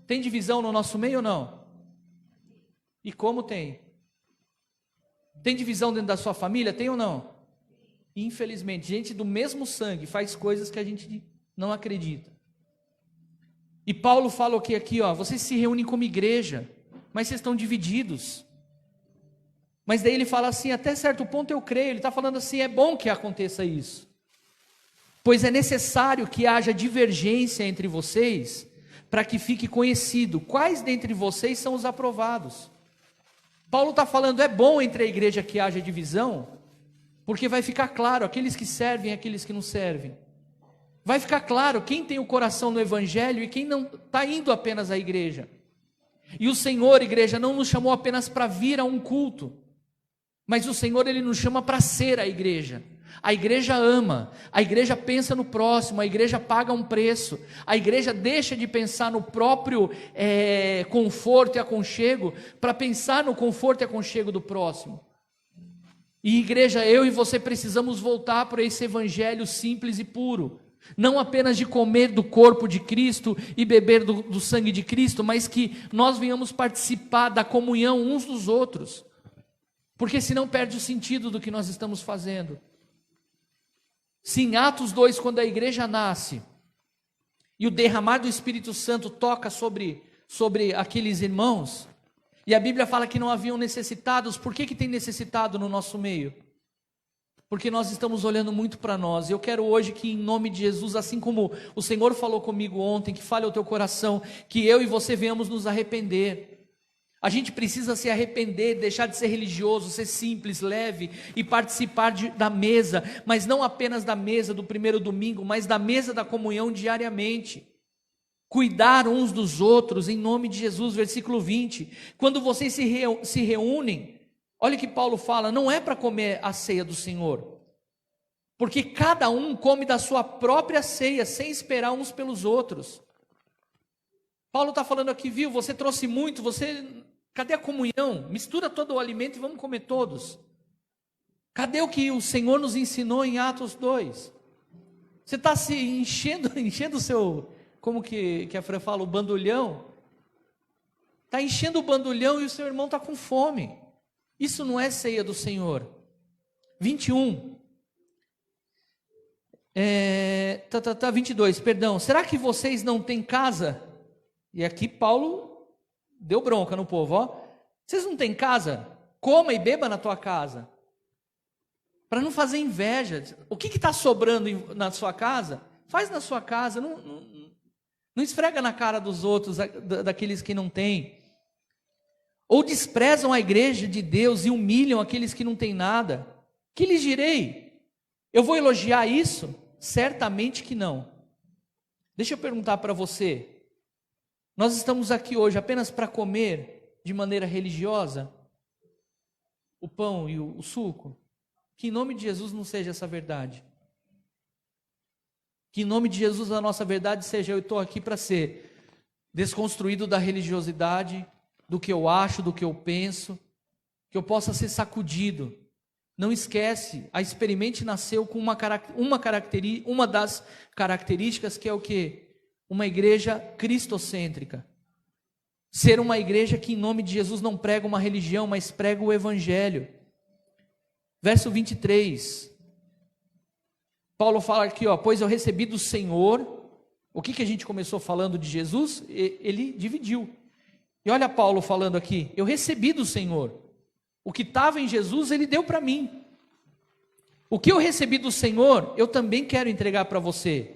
Tem divisão no nosso meio ou não? E como tem? Tem divisão dentro da sua família? Tem ou não? Infelizmente, gente do mesmo sangue faz coisas que a gente não acredita. E Paulo fala o que aqui, vocês se reúnem como igreja, mas vocês estão divididos. Mas daí ele fala assim, até certo ponto eu creio, ele está falando assim, é bom que aconteça isso. Pois é necessário que haja divergência entre vocês, para que fique conhecido quais dentre vocês são os aprovados. Paulo está falando, é bom entre a igreja que haja divisão, porque vai ficar claro, aqueles que servem e aqueles que não servem. Vai ficar claro quem tem o coração no Evangelho e quem não está indo apenas à igreja. E o Senhor, igreja, não nos chamou apenas para vir a um culto, mas o Senhor, Ele nos chama para ser a igreja, A igreja ama, a igreja pensa no próximo, a igreja paga um preço, a igreja deixa de pensar no próprio conforto e aconchego para pensar no conforto e aconchego do próximo. E igreja, eu e você precisamos voltar para esse evangelho simples e puro, não apenas de comer do corpo de Cristo e beber do sangue de Cristo, mas que nós venhamos participar da comunhão uns dos outros, porque senão perde o sentido do que nós estamos fazendo. Sim, Atos 2, quando a igreja nasce e o derramar do Espírito Santo toca sobre aqueles irmãos, e a Bíblia fala que não haviam necessitados. Por que tem necessitado no nosso meio? Porque nós estamos olhando muito para nós. Eu quero hoje que, em nome de Jesus, assim como o Senhor falou comigo ontem, que fale ao teu coração, que eu e você venhamos nos arrepender. A gente precisa se arrepender, deixar de ser religioso, ser simples, leve e participar da mesa, mas não apenas da mesa do primeiro domingo, mas da mesa da comunhão diariamente. Cuidar uns dos outros, em nome de Jesus, versículo 20. Quando vocês se reúnem, olha o que Paulo fala, não é para comer a ceia do Senhor, porque cada um come da sua própria ceia, sem esperar uns pelos outros. Paulo está falando aqui, viu, você trouxe muito, cadê a comunhão? Mistura todo o alimento e vamos comer todos. Cadê o que o Senhor nos ensinou em Atos 2? Você está se enchendo o seu, como que a Fran fala, o bandulhão? Está enchendo o bandulhão e o seu irmão está com fome. Isso não é ceia do Senhor. 21. 22, perdão. Será que vocês não têm casa? E aqui Paulo deu bronca no povo, ó. Vocês não têm casa? Coma e beba na tua casa. Para não fazer inveja. O que está sobrando na sua casa? Faz na sua casa. Não esfrega na cara dos outros, daqueles que não têm. Ou desprezam a igreja de Deus e humilham aqueles que não têm nada. Que lhes direi? Eu vou elogiar isso? Certamente que não. Deixa eu perguntar para você. Nós estamos aqui hoje apenas para comer de maneira religiosa o pão e o suco? Que em nome de Jesus não seja essa verdade. Que em nome de Jesus a nossa verdade seja: eu estou aqui para ser desconstruído da religiosidade, do que eu acho, do que eu penso, que eu possa ser sacudido. Não esquece, a Experimente nasceu com uma das características que é o quê? Uma igreja cristocêntrica. Ser uma igreja que em nome de Jesus não prega uma religião, mas prega o evangelho. Verso 23. Paulo fala aqui, ó, pois eu recebi do Senhor. O que a gente começou falando de Jesus? Ele dividiu. E olha Paulo falando aqui, eu recebi do Senhor. O que estava em Jesus, ele deu para mim. O que eu recebi do Senhor, eu também quero entregar para você.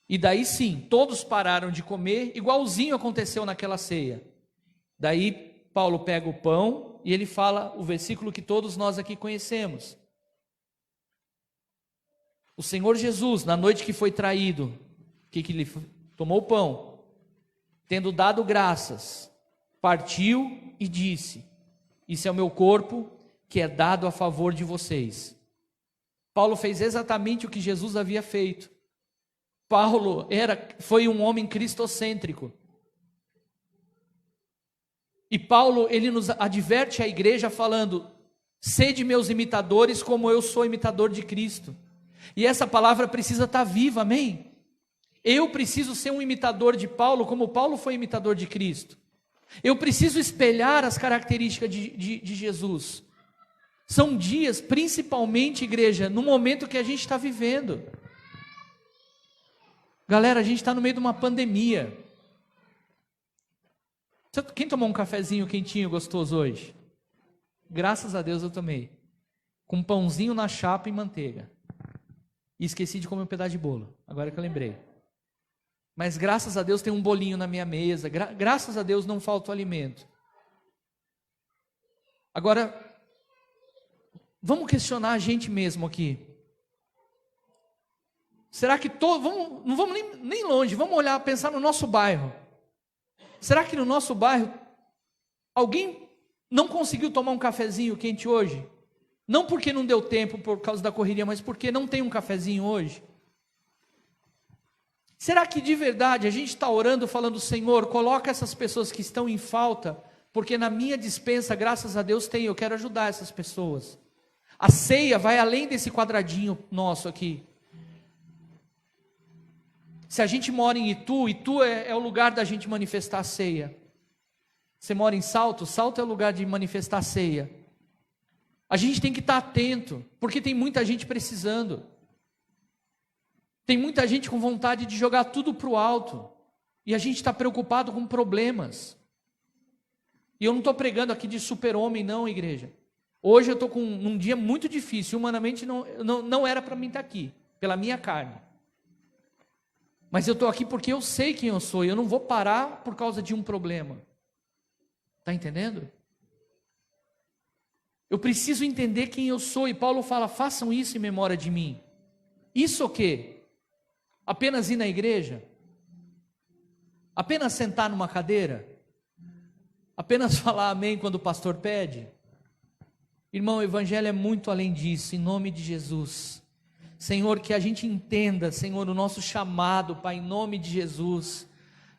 E daí sim, todos pararam de comer, igualzinho aconteceu naquela ceia. Daí Paulo pega o pão e ele fala o versículo que todos nós aqui conhecemos. O Senhor Jesus, na noite que foi traído, que ele tomou o pão, tendo dado graças, partiu e disse: isso é o meu corpo que é dado a favor de vocês. Paulo fez exatamente o que Jesus havia feito. Paulo foi um homem cristocêntrico. E Paulo, ele nos adverte a igreja falando: sede meus imitadores como eu sou imitador de Cristo. E essa palavra precisa estar viva, amém? Eu preciso ser um imitador de Paulo como Paulo foi imitador de Cristo. Eu preciso espelhar as características de Jesus. São dias, principalmente, igreja, no momento que a gente está vivendo. Galera, a gente está no meio de uma pandemia. Quem tomou um cafezinho quentinho, gostoso hoje? Graças a Deus eu tomei. Com um pãozinho na chapa e manteiga. E esqueci de comer um pedaço de bolo, agora que eu lembrei. Mas graças a Deus tem um bolinho na minha mesa, graças a Deus não falta o alimento. Agora, vamos questionar a gente mesmo aqui. Será que não vamos nem longe, vamos olhar, pensar no nosso bairro. Será que no nosso bairro alguém não conseguiu tomar um cafezinho quente hoje? Não porque não deu tempo por causa da correria, mas porque não tem um cafezinho hoje. Será que de verdade a gente está orando falando, Senhor, coloca essas pessoas que estão em falta, porque na minha despensa, graças a Deus, tem, eu quero ajudar essas pessoas. A ceia vai além desse quadradinho nosso aqui. Se a gente mora em Itu, Itu é o lugar da gente manifestar a ceia. Você mora em Salto, Salto é o lugar de manifestar a ceia. A gente tem que estar atento, porque tem muita gente precisando. Tem muita gente com vontade de jogar tudo para o alto. E a gente está preocupado com problemas. E eu não estou pregando aqui de super-homem não, igreja. Hoje eu estou com um dia muito difícil. Humanamente não era para mim estar aqui, pela minha carne. Mas eu estou aqui porque eu sei quem eu sou. E eu não vou parar por causa de um problema. Está entendendo? Eu preciso entender quem eu sou. E Paulo fala, façam isso em memória de mim. Isso o quê? Apenas ir na igreja? Apenas sentar numa cadeira? Apenas falar amém quando o pastor pede? Irmão, o evangelho é muito além disso, em nome de Jesus. Senhor, que a gente entenda, Senhor, o nosso chamado, Pai, em nome de Jesus.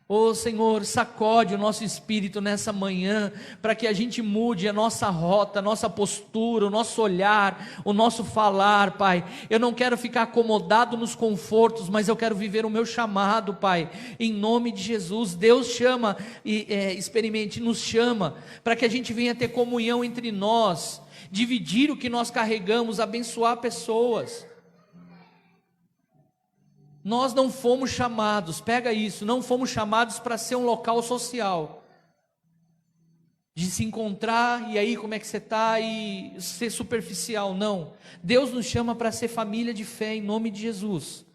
Oh Senhor, sacode o nosso espírito nessa manhã, para que a gente mude a nossa rota, a nossa postura, o nosso olhar, o nosso falar, Pai. Eu não quero ficar acomodado nos confortos, mas eu quero viver o meu chamado, Pai, em nome de Jesus. Deus chama, experimente, nos chama, para que a gente venha ter comunhão entre nós, dividir o que nós carregamos, abençoar pessoas. Nós não fomos chamados, pega isso, não fomos chamados para ser um local social, de se encontrar, e aí como é que você está, e ser superficial, não. Deus nos chama para ser família de fé, em nome de Jesus.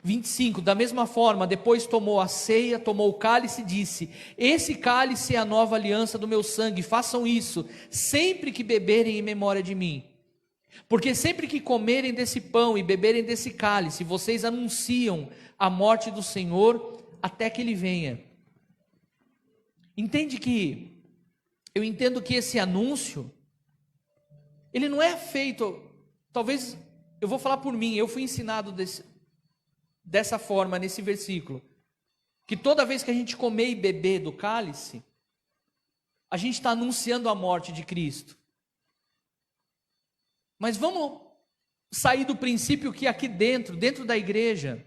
25, da mesma forma, depois tomou a ceia, tomou o cálice e disse, esse cálice é a nova aliança do meu sangue, façam isso, sempre que beberem em memória de mim. Porque sempre que comerem desse pão e beberem desse cálice, vocês anunciam a morte do Senhor até que Ele venha. Eu entendo que esse anúncio, ele não é feito, talvez, eu vou falar por mim, eu fui ensinado dessa forma, nesse versículo, que toda vez que a gente comer e beber do cálice, a gente está anunciando a morte de Cristo. Mas vamos sair do princípio que aqui dentro da igreja,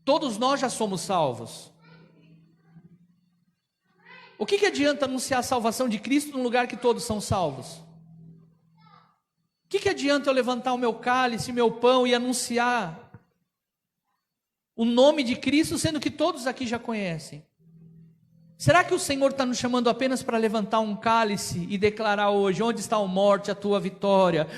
todos nós já somos salvos. O que adianta anunciar a salvação de Cristo num lugar que todos são salvos? O que adianta eu levantar o meu cálice, o meu pão e anunciar o nome de Cristo, sendo que todos aqui já conhecem? Será que o Senhor está nos chamando apenas para levantar um cálice e declarar hoje, onde está a morte, a tua vitória?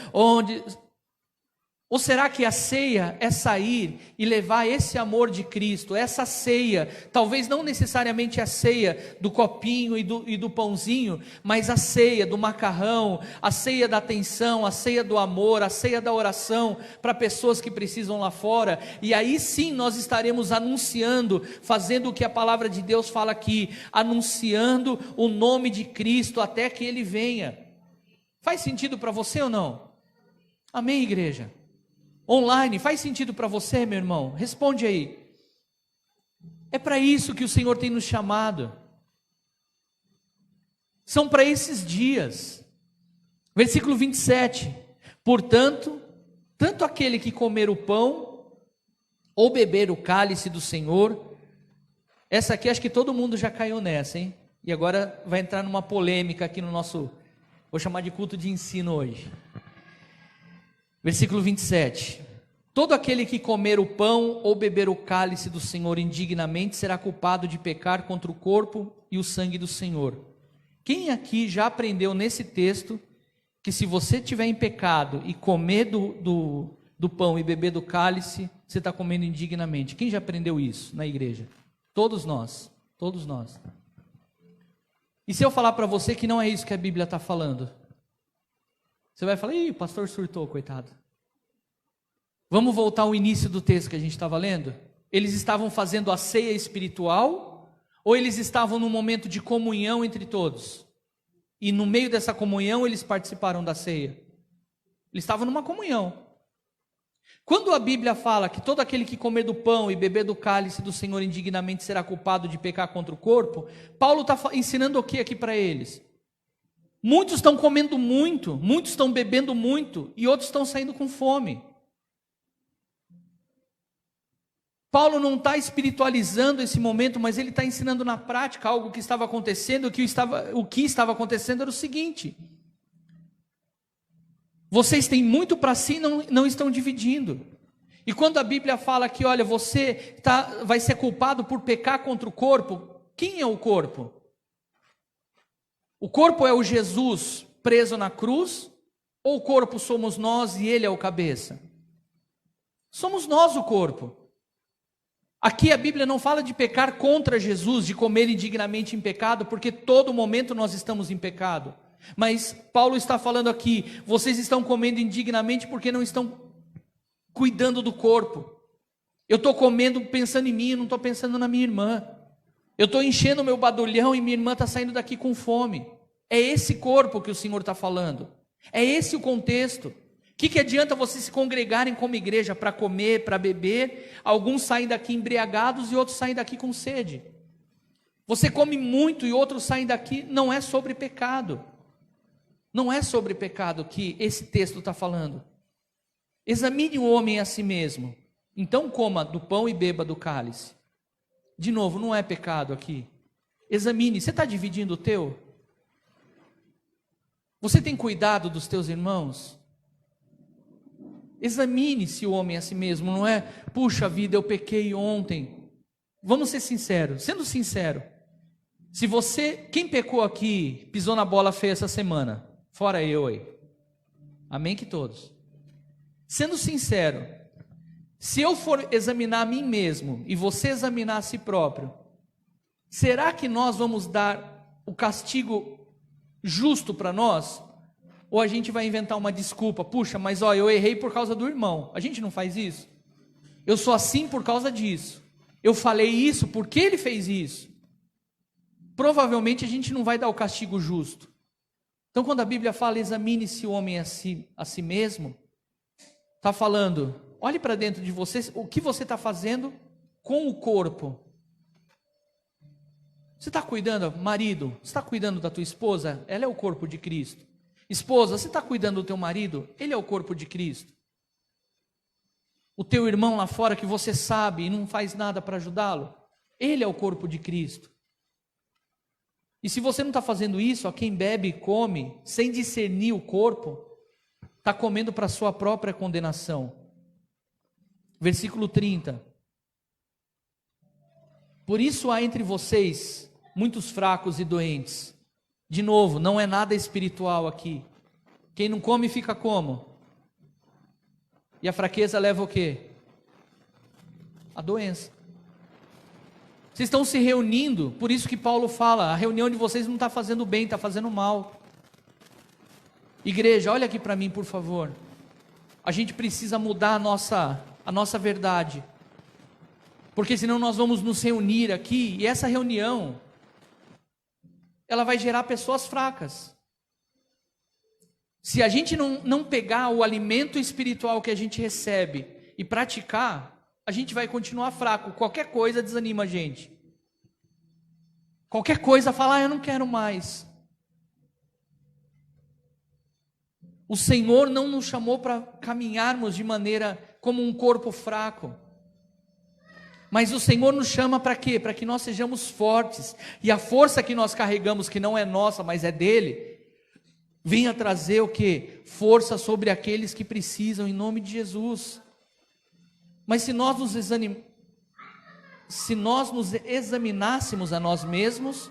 Ou será que a ceia é sair e levar esse amor de Cristo, essa ceia, talvez não necessariamente a ceia do copinho e do pãozinho, mas a ceia do macarrão, a ceia da atenção, a ceia do amor, a ceia da oração para pessoas que precisam lá fora, e aí sim nós estaremos anunciando, fazendo o que a palavra de Deus fala aqui, anunciando o nome de Cristo até que Ele venha. Faz sentido para você ou não? Amém, igreja? Online, faz sentido para você, meu irmão? Responde aí. É para isso que o Senhor tem nos chamado. São para esses dias. Versículo 27. Portanto, tanto aquele que comer o pão ou beber o cálice do Senhor, essa aqui acho que todo mundo já caiu nessa, hein? E agora vai entrar numa polêmica aqui no nosso, vou chamar de culto de ensino hoje. Versículo 27. Todo aquele que comer o pão ou beber o cálice do Senhor indignamente será culpado de pecar contra o corpo e o sangue do Senhor. Quem aqui já aprendeu nesse texto que se você estiver em pecado e comer do pão e beber do cálice, você está comendo indignamente? Quem já aprendeu isso na igreja? Todos nós, todos nós. E se eu falar para você que não é isso que a Bíblia está falando? Você vai falar, ih, o pastor surtou, coitado. Vamos voltar ao início do texto que a gente estava lendo? Eles estavam fazendo a ceia espiritual ou eles estavam num momento de comunhão entre todos? E no meio dessa comunhão eles participaram da ceia. Eles estavam numa comunhão. Quando a Bíblia fala que todo aquele que comer do pão e beber do cálice do Senhor indignamente será culpado de pecar contra o corpo, Paulo está ensinando o que aqui para eles? Muitos estão comendo muito, muitos estão bebendo muito e outros estão saindo com fome. Paulo não está espiritualizando esse momento, mas ele está ensinando na prática algo que estava acontecendo. O que estava acontecendo era o seguinte: vocês têm muito para si e não estão dividindo. E quando a Bíblia fala que, olha, você vai ser culpado por pecar contra o corpo, quem é o corpo? O corpo é o Jesus preso na cruz, ou o corpo somos nós e ele é o cabeça? Somos nós o corpo. Aqui a Bíblia não fala de pecar contra Jesus, de comer indignamente em pecado, porque todo momento nós estamos em pecado. Mas Paulo está falando aqui, vocês estão comendo indignamente porque não estão cuidando do corpo. Eu estou comendo pensando em mim, não estou pensando na minha irmã. Eu estou enchendo o meu badulhão e minha irmã está saindo daqui com fome. É esse corpo que o Senhor está falando. É esse o contexto. O que adianta vocês se congregarem como igreja para comer, para beber? Alguns saem daqui embriagados e outros saem daqui com sede. Você come muito e outros saem daqui, não é sobre pecado. Não é sobre pecado que esse texto está falando. Examine o homem a si mesmo. Então coma do pão e beba do cálice. De novo, não é pecado aqui. Examine, você está dividindo o teu? Você tem cuidado dos teus irmãos? Examine-se o homem a si mesmo, não é, puxa vida, eu pequei ontem. Vamos ser sinceros, sendo sincero, quem pecou aqui, pisou na bola feia essa semana? Fora eu aí. Amém que todos. Sendo sincero, se eu for examinar a mim mesmo e você examinar a si próprio, será que nós vamos dar o castigo justo para nós? Ou a gente vai inventar uma desculpa? Puxa, mas eu errei por causa do irmão. A gente não faz isso? Eu sou assim por causa disso. Eu falei isso porque ele fez isso. Provavelmente a gente não vai dar o castigo justo. Então quando a Bíblia fala examine-se o homem a si mesmo, está falando, olhe para dentro de você, o que você está fazendo com o corpo. Você está cuidando, marido, você está cuidando da tua esposa? Ela é o corpo de Cristo. Esposa, você está cuidando do teu marido? Ele é o corpo de Cristo. O teu irmão lá fora que você sabe e não faz nada para ajudá-lo, ele é o corpo de Cristo. E se você não está fazendo isso, quem bebe e come, sem discernir o corpo, está comendo para a sua própria condenação. Versículo 30. Por isso há entre vocês muitos fracos e doentes. De novo, não é nada espiritual aqui. Quem não come fica como? E a fraqueza leva o quê? A doença. Vocês estão se reunindo, por isso que Paulo fala, a reunião de vocês não está fazendo bem, está fazendo mal. Igreja, olha aqui para mim, por favor. A gente precisa mudar a nossa verdade. Porque senão nós vamos nos reunir aqui, e essa reunião, ela vai gerar pessoas fracas. Se a gente não pegar o alimento espiritual que a gente recebe e praticar, a gente vai continuar fraco. Qualquer coisa desanima a gente. Qualquer coisa fala, eu não quero mais. O Senhor não nos chamou para caminharmos de maneira como um corpo fraco. Mas o Senhor nos chama para quê? Para que nós sejamos fortes. E a força que nós carregamos, que não é nossa, mas é dele, venha trazer o quê? Força sobre aqueles que precisam, em nome de Jesus. Mas se nós nos examinássemos a nós mesmos,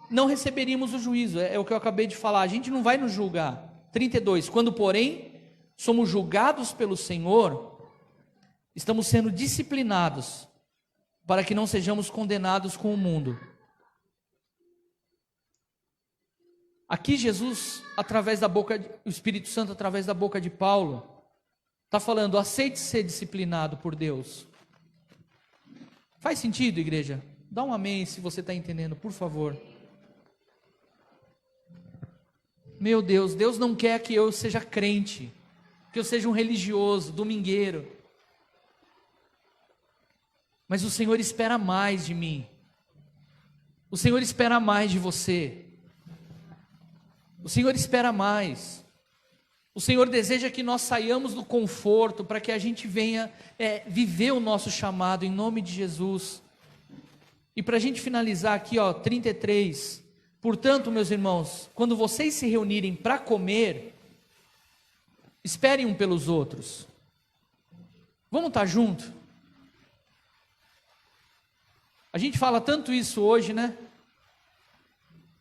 não receberíamos o juízo. É o que eu acabei de falar. A gente não vai nos julgar. 32. Quando, porém, somos julgados pelo Senhor, estamos sendo disciplinados para que não sejamos condenados com o mundo. Aqui Jesus, o Espírito Santo, através da boca de Paulo, está falando, aceite ser disciplinado por Deus. Faz sentido, igreja? Dá um amém se você está entendendo, por favor. Meu Deus, Deus não quer que eu seja crente, que eu seja um religioso, domingueiro. Mas o Senhor espera mais de mim. O Senhor espera mais de você. O Senhor espera mais. O Senhor deseja que nós saiamos do conforto para que a gente venha viver o nosso chamado em nome de Jesus. E para a gente finalizar aqui, 33. Portanto, meus irmãos, quando vocês se reunirem para comer, esperem um pelos outros. Vamos estar junto? A gente fala tanto isso hoje, né?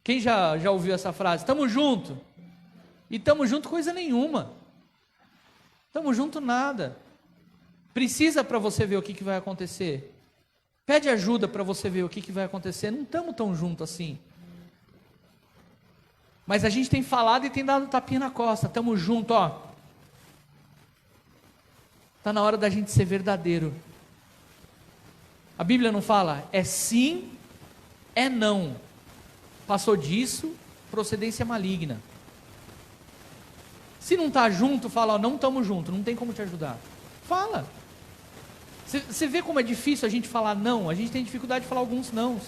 Quem já ouviu essa frase? Estamos junto. E estamos junto coisa nenhuma. Estamos junto nada. Precisa para você ver o que vai acontecer. Pede ajuda para você ver o que vai acontecer. Não estamos tão juntos assim. Mas a gente tem falado e tem dado tapinha na costa. Estamos juntos, Está na hora da gente ser verdadeiro. A Bíblia não fala, é sim, é não. Passou disso, procedência maligna. Se não está junto, fala, não estamos juntos, não tem como te ajudar. Fala. Você vê como é difícil a gente falar não, a gente tem dificuldade de falar alguns nãos.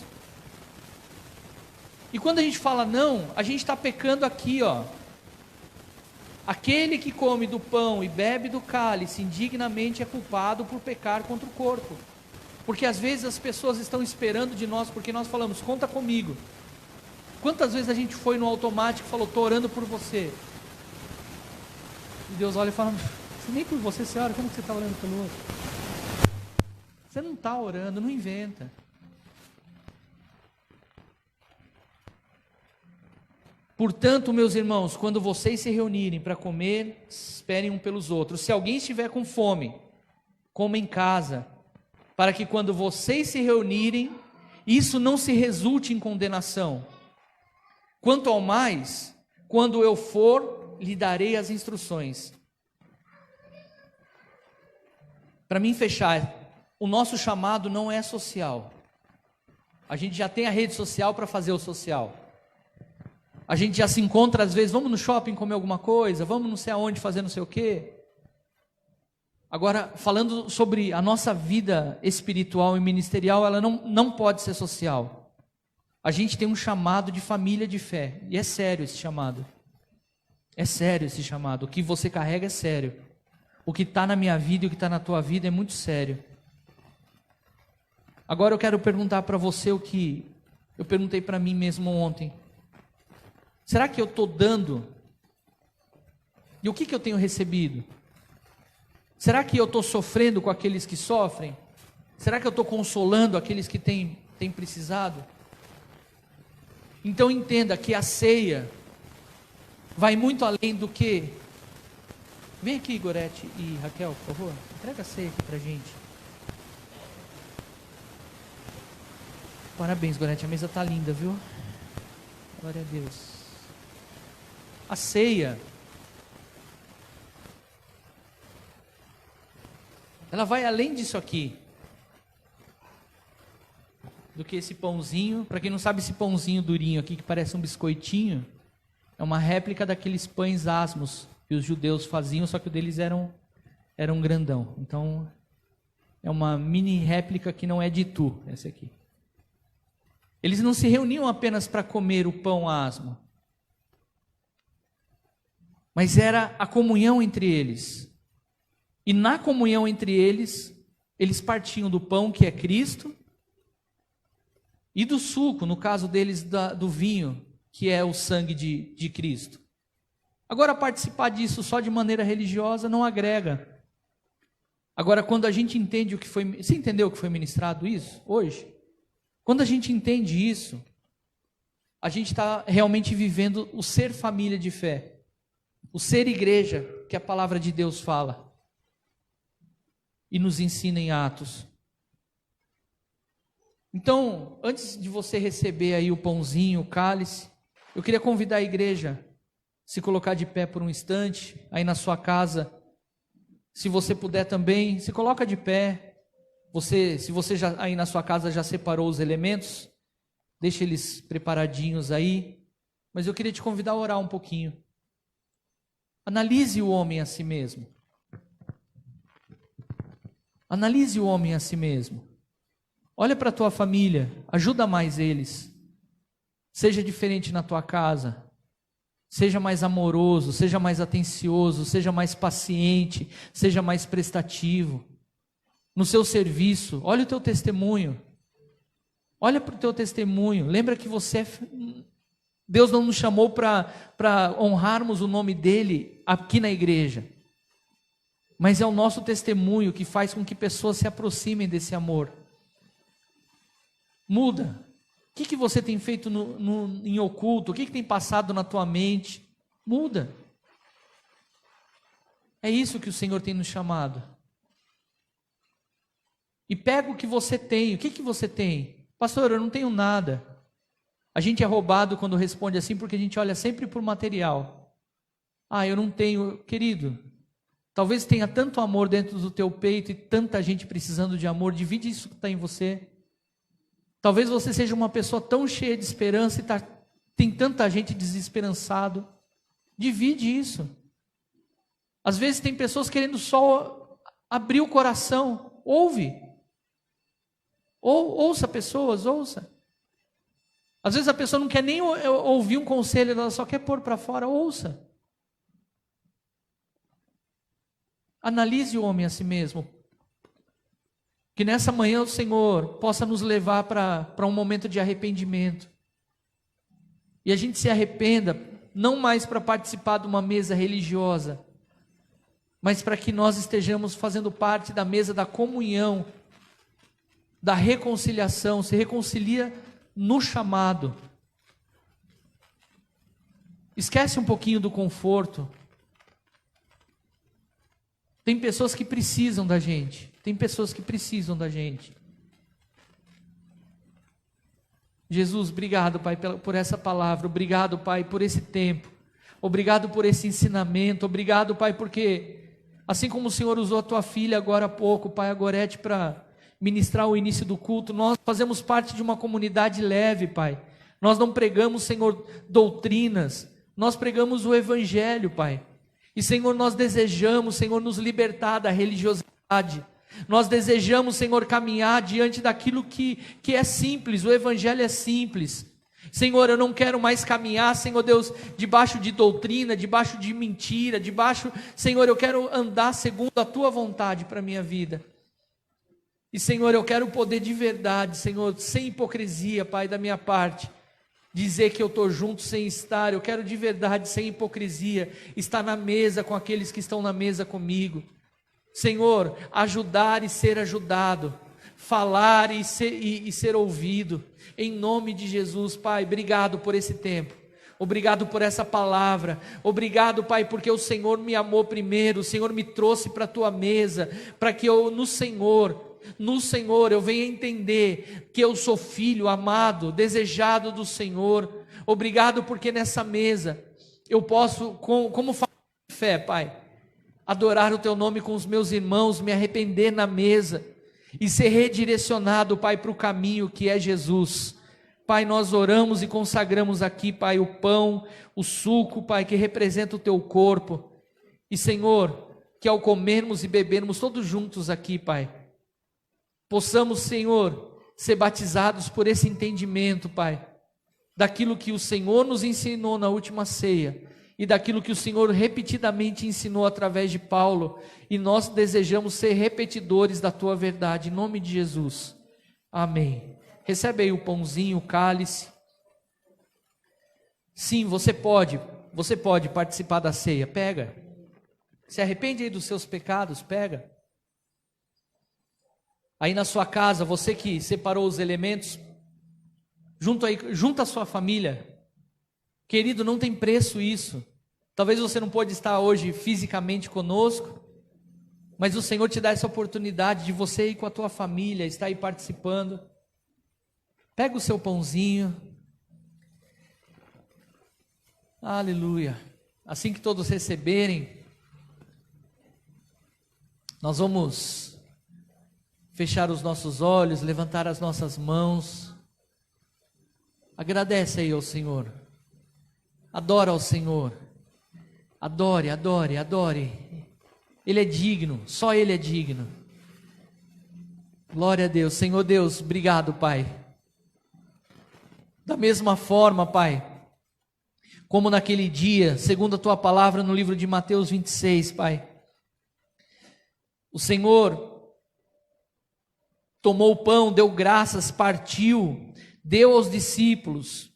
E quando a gente fala não, a gente está pecando aqui, Aquele que come do pão e bebe do cálice indignamente é culpado por pecar contra o corpo. Porque às vezes as pessoas estão esperando de nós, porque nós falamos, conta comigo. Quantas vezes a gente foi no automático e falou, estou orando por você. E Deus olha e fala, nem por você ora, como que você está orando pelo outro? Você não está orando, não inventa. Portanto, meus irmãos, quando vocês se reunirem para comer, esperem um pelos outros. Se alguém estiver com fome, coma em casa, para que quando vocês se reunirem, isso não se resulte em condenação. Quanto ao mais, quando eu for, lhe darei as instruções. Para mim fechar, o nosso chamado não é social. A gente já tem a rede social para fazer o social. A gente já se encontra às vezes, vamos no shopping comer alguma coisa, vamos não sei aonde fazer não sei o quê. Agora, falando sobre a nossa vida espiritual e ministerial, ela não pode ser social. A gente tem um chamado de família de fé, e é sério esse chamado. É sério esse chamado, o que você carrega é sério. O que está na minha vida e o que está na tua vida é muito sério. Agora eu quero perguntar para você o que eu perguntei para mim mesmo ontem. Será que eu estou dando? E o que eu tenho recebido? Será que eu estou sofrendo com aqueles que sofrem? Será que eu estou consolando aqueles que têm precisado? Então entenda que a ceia vai muito além do que... Vem aqui, Gorete e Raquel, por favor. Entrega a ceia aqui para a gente. Parabéns, Gorete, a mesa está linda, viu? Glória a Deus. A ceia, ela vai além disso aqui, do que esse pãozinho. Para quem não sabe, esse pãozinho durinho aqui, que parece um biscoitinho, é uma réplica daqueles pães asmos que os judeus faziam, só que o deles era um grandão. Então, é uma mini réplica que não é de Itu, essa aqui. Eles não se reuniam apenas para comer o pão asmo, mas era a comunhão entre eles. E na comunhão entre eles, eles partiam do pão, que é Cristo, e do suco, no caso deles, do vinho, que é o sangue de Cristo. Agora, participar disso só de maneira religiosa não agrega. Agora, quando a gente entende o que foi... Você entendeu o que foi ministrado isso hoje? Quando a gente entende isso, a gente está realmente vivendo o ser família de fé. O ser igreja, que a palavra de Deus fala e nos ensina em Atos. Então, antes de você receber aí o pãozinho, o cálice, eu queria convidar a igreja a se colocar de pé por um instante, aí na sua casa. Se você puder também, se coloca de pé. Se você já aí na sua casa já separou os elementos, deixa eles preparadinhos aí. mas eu queria te convidar a orar um pouquinho. Analise o homem a si mesmo. Analise o homem a si mesmo. Olha para a tua família, ajuda mais eles. Seja diferente na tua casa. Seja mais amoroso, seja mais atencioso, seja mais paciente, seja mais prestativo. No seu serviço, olha o teu testemunho. Olha para o teu testemunho. Lembra que Deus não nos chamou para honrarmos o nome dele aqui na igreja. Mas é o nosso testemunho que faz com que pessoas se aproximem desse amor. Muda. O que você tem feito em oculto? O que tem passado na tua mente? Muda. É isso que o Senhor tem nos chamado. E pega o que você tem. O que você tem? Pastor, eu não tenho nada. A gente é roubado quando responde assim, porque a gente olha sempre por material. Eu não tenho. Querido, talvez tenha tanto amor dentro do teu peito e tanta gente precisando de amor. Divide isso que está em você. Talvez você seja uma pessoa tão cheia de esperança e tem tanta gente desesperançado. Divide isso. Às vezes tem pessoas querendo só abrir o coração. Ouve. Ouça pessoas, ouça. Às vezes a pessoa não quer nem ouvir um conselho, ela só quer pôr para fora. Ouça. Analise o homem a si mesmo. Que nessa manhã o Senhor possa nos levar para um momento de arrependimento. E a gente se arrependa, não mais para participar de uma mesa religiosa, mas para que nós estejamos fazendo parte da mesa da comunhão, da reconciliação. Se reconcilia no chamado. Esquece um pouquinho do conforto. Tem pessoas que precisam da gente. Tem pessoas que precisam da gente. Jesus, obrigado, Pai, por essa palavra. Obrigado, Pai, por esse tempo. Obrigado por esse ensinamento. Obrigado, Pai, porque assim como o Senhor usou a tua filha agora há pouco, Pai, a Gorete, para ministrar o início do culto, nós fazemos parte de uma comunidade leve, Pai. Nós não pregamos, Senhor, doutrinas. Nós pregamos o Evangelho, Pai. E, Senhor, nós desejamos, Senhor, nos libertar da religiosidade. Nós desejamos, Senhor, caminhar diante daquilo que é simples. O Evangelho é simples. Senhor, eu não quero mais caminhar, Senhor Deus, debaixo de doutrina, debaixo de mentira, Senhor, eu quero andar segundo a tua vontade para a minha vida. E, Senhor, eu quero poder de verdade, Senhor, sem hipocrisia, Pai, da minha parte, dizer que eu estou junto sem estar. Eu quero de verdade, sem hipocrisia, estar na mesa com aqueles que estão na mesa comigo. Senhor, ajudar e ser ajudado, falar e ser ouvido, em nome de Jesus. Pai, obrigado por esse tempo, obrigado por essa palavra, obrigado, Pai, porque o Senhor me amou primeiro, o Senhor me trouxe para a tua mesa, para que eu no Senhor eu venha entender que eu sou filho amado, desejado do Senhor. Obrigado porque nessa mesa eu posso, como falo de fé, Pai, adorar o teu nome com os meus irmãos, me arrepender na mesa e ser redirecionado, Pai, para o caminho que é Jesus. Pai, nós oramos e consagramos aqui, Pai, o pão, o suco, Pai, que representa o teu corpo. E, Senhor, que ao comermos e bebermos todos juntos aqui, Pai, possamos, Senhor, ser batizados por esse entendimento, Pai, daquilo que o Senhor nos ensinou na última ceia e daquilo que o Senhor repetidamente ensinou através de Paulo, e nós desejamos ser repetidores da tua verdade, em nome de Jesus. Amém. Recebe aí o pãozinho, o cálice. Sim, você pode participar da ceia. Pega. Se arrepende aí dos seus pecados, pega. Aí na sua casa, você que separou os elementos, junta a sua família. Querido, não tem preço isso. Talvez você não pode estar hoje fisicamente conosco, mas o Senhor te dá essa oportunidade de você ir com a tua família, estar aí participando. Pega o seu pãozinho. Aleluia. Assim que todos receberem, nós vamos fechar os nossos olhos, levantar as nossas mãos. Agradece aí ao Senhor. Adora ao Senhor. Adore, adore, adore. Ele é digno, só Ele é digno. Glória a Deus. Senhor Deus, obrigado, Pai. Da mesma forma, Pai, como naquele dia, segundo a Tua palavra no livro de Mateus 26, Pai, o Senhor tomou o pão, deu graças, partiu, deu aos discípulos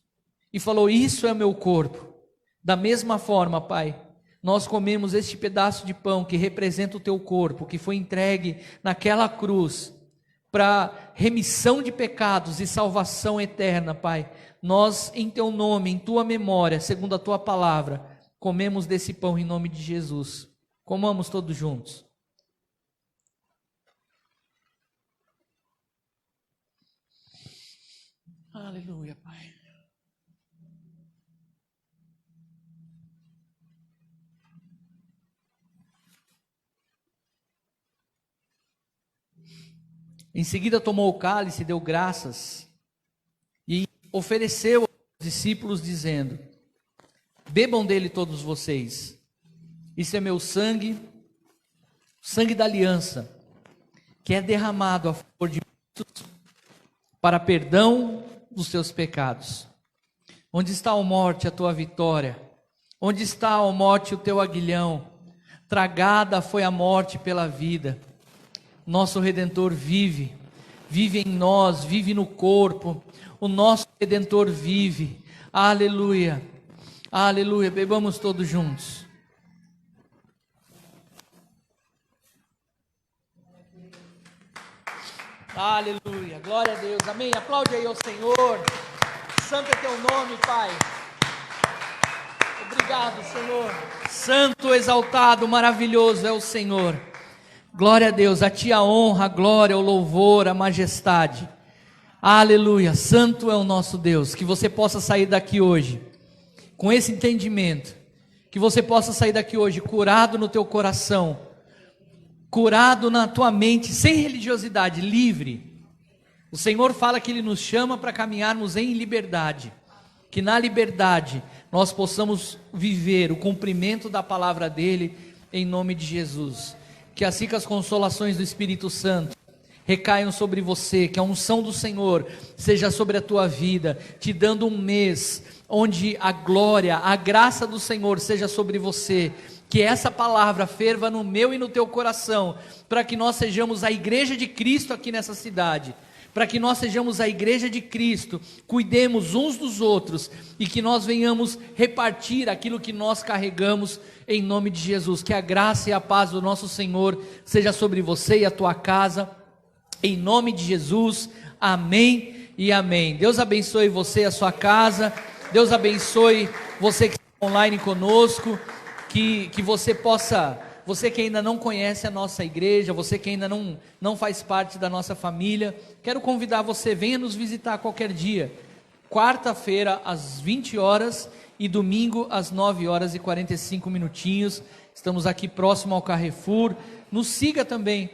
e falou: isso é o meu corpo. Da mesma forma, Pai, nós comemos este pedaço de pão que representa o Teu corpo, que foi entregue naquela cruz para remissão de pecados e salvação eterna, Pai. Nós, em Teu nome, em Tua memória, segundo a Tua palavra, comemos desse pão em nome de Jesus. Comamos todos juntos. Aleluia, Pai. Em seguida tomou o cálice, deu graças e ofereceu aos discípulos dizendo: bebam dele todos vocês, isso é meu sangue, sangue da aliança, que é derramado a favor de muitos para perdão dos seus pecados. Onde está, ó morte, a tua vitória? Onde está, ó morte, o teu aguilhão? Tragada foi a morte pela vida. Nosso Redentor vive, vive em nós, vive no corpo. O nosso Redentor vive. Aleluia, aleluia. Bebamos todos juntos. Aleluia, glória a Deus, amém. Aplaude aí ao Senhor. Santo é teu nome, Pai. Obrigado, Senhor. Santo, exaltado, maravilhoso é o Senhor. Glória a Deus, a Ti a honra, a glória, o louvor, a majestade. Aleluia, santo é o nosso Deus. Que você possa sair daqui hoje com esse entendimento. Que você possa sair daqui hoje curado no teu coração, curado na tua mente, sem religiosidade, livre. O Senhor fala que Ele nos chama para caminharmos em liberdade. Que na liberdade nós possamos viver o cumprimento da palavra dEle, em nome de Jesus. Que assim que as consolações do Espírito Santo recaiam sobre você, que a unção do Senhor seja sobre a tua vida, te dando um mês onde a glória, a graça do Senhor seja sobre você, que essa palavra ferva no meu e no teu coração, para que nós sejamos a igreja de Cristo aqui nessa cidade, para que nós sejamos a igreja de Cristo, cuidemos uns dos outros e que nós venhamos repartir aquilo que nós carregamos em nome de Jesus. Que a graça e a paz do nosso Senhor seja sobre você e a tua casa, em nome de Jesus, amém e amém. Deus abençoe você e a sua casa, Deus abençoe você que está online conosco, que você possa... Você que ainda não conhece a nossa igreja, você que ainda não faz parte da nossa família, quero convidar você, venha nos visitar qualquer dia, quarta-feira às 20 horas e domingo às 9 horas e 45 minutinhos, estamos aqui próximo ao Carrefour. Nos siga também,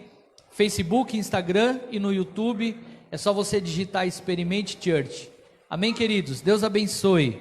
Facebook, Instagram e no YouTube, é só você digitar Experimente Church. Amém, queridos? Deus abençoe.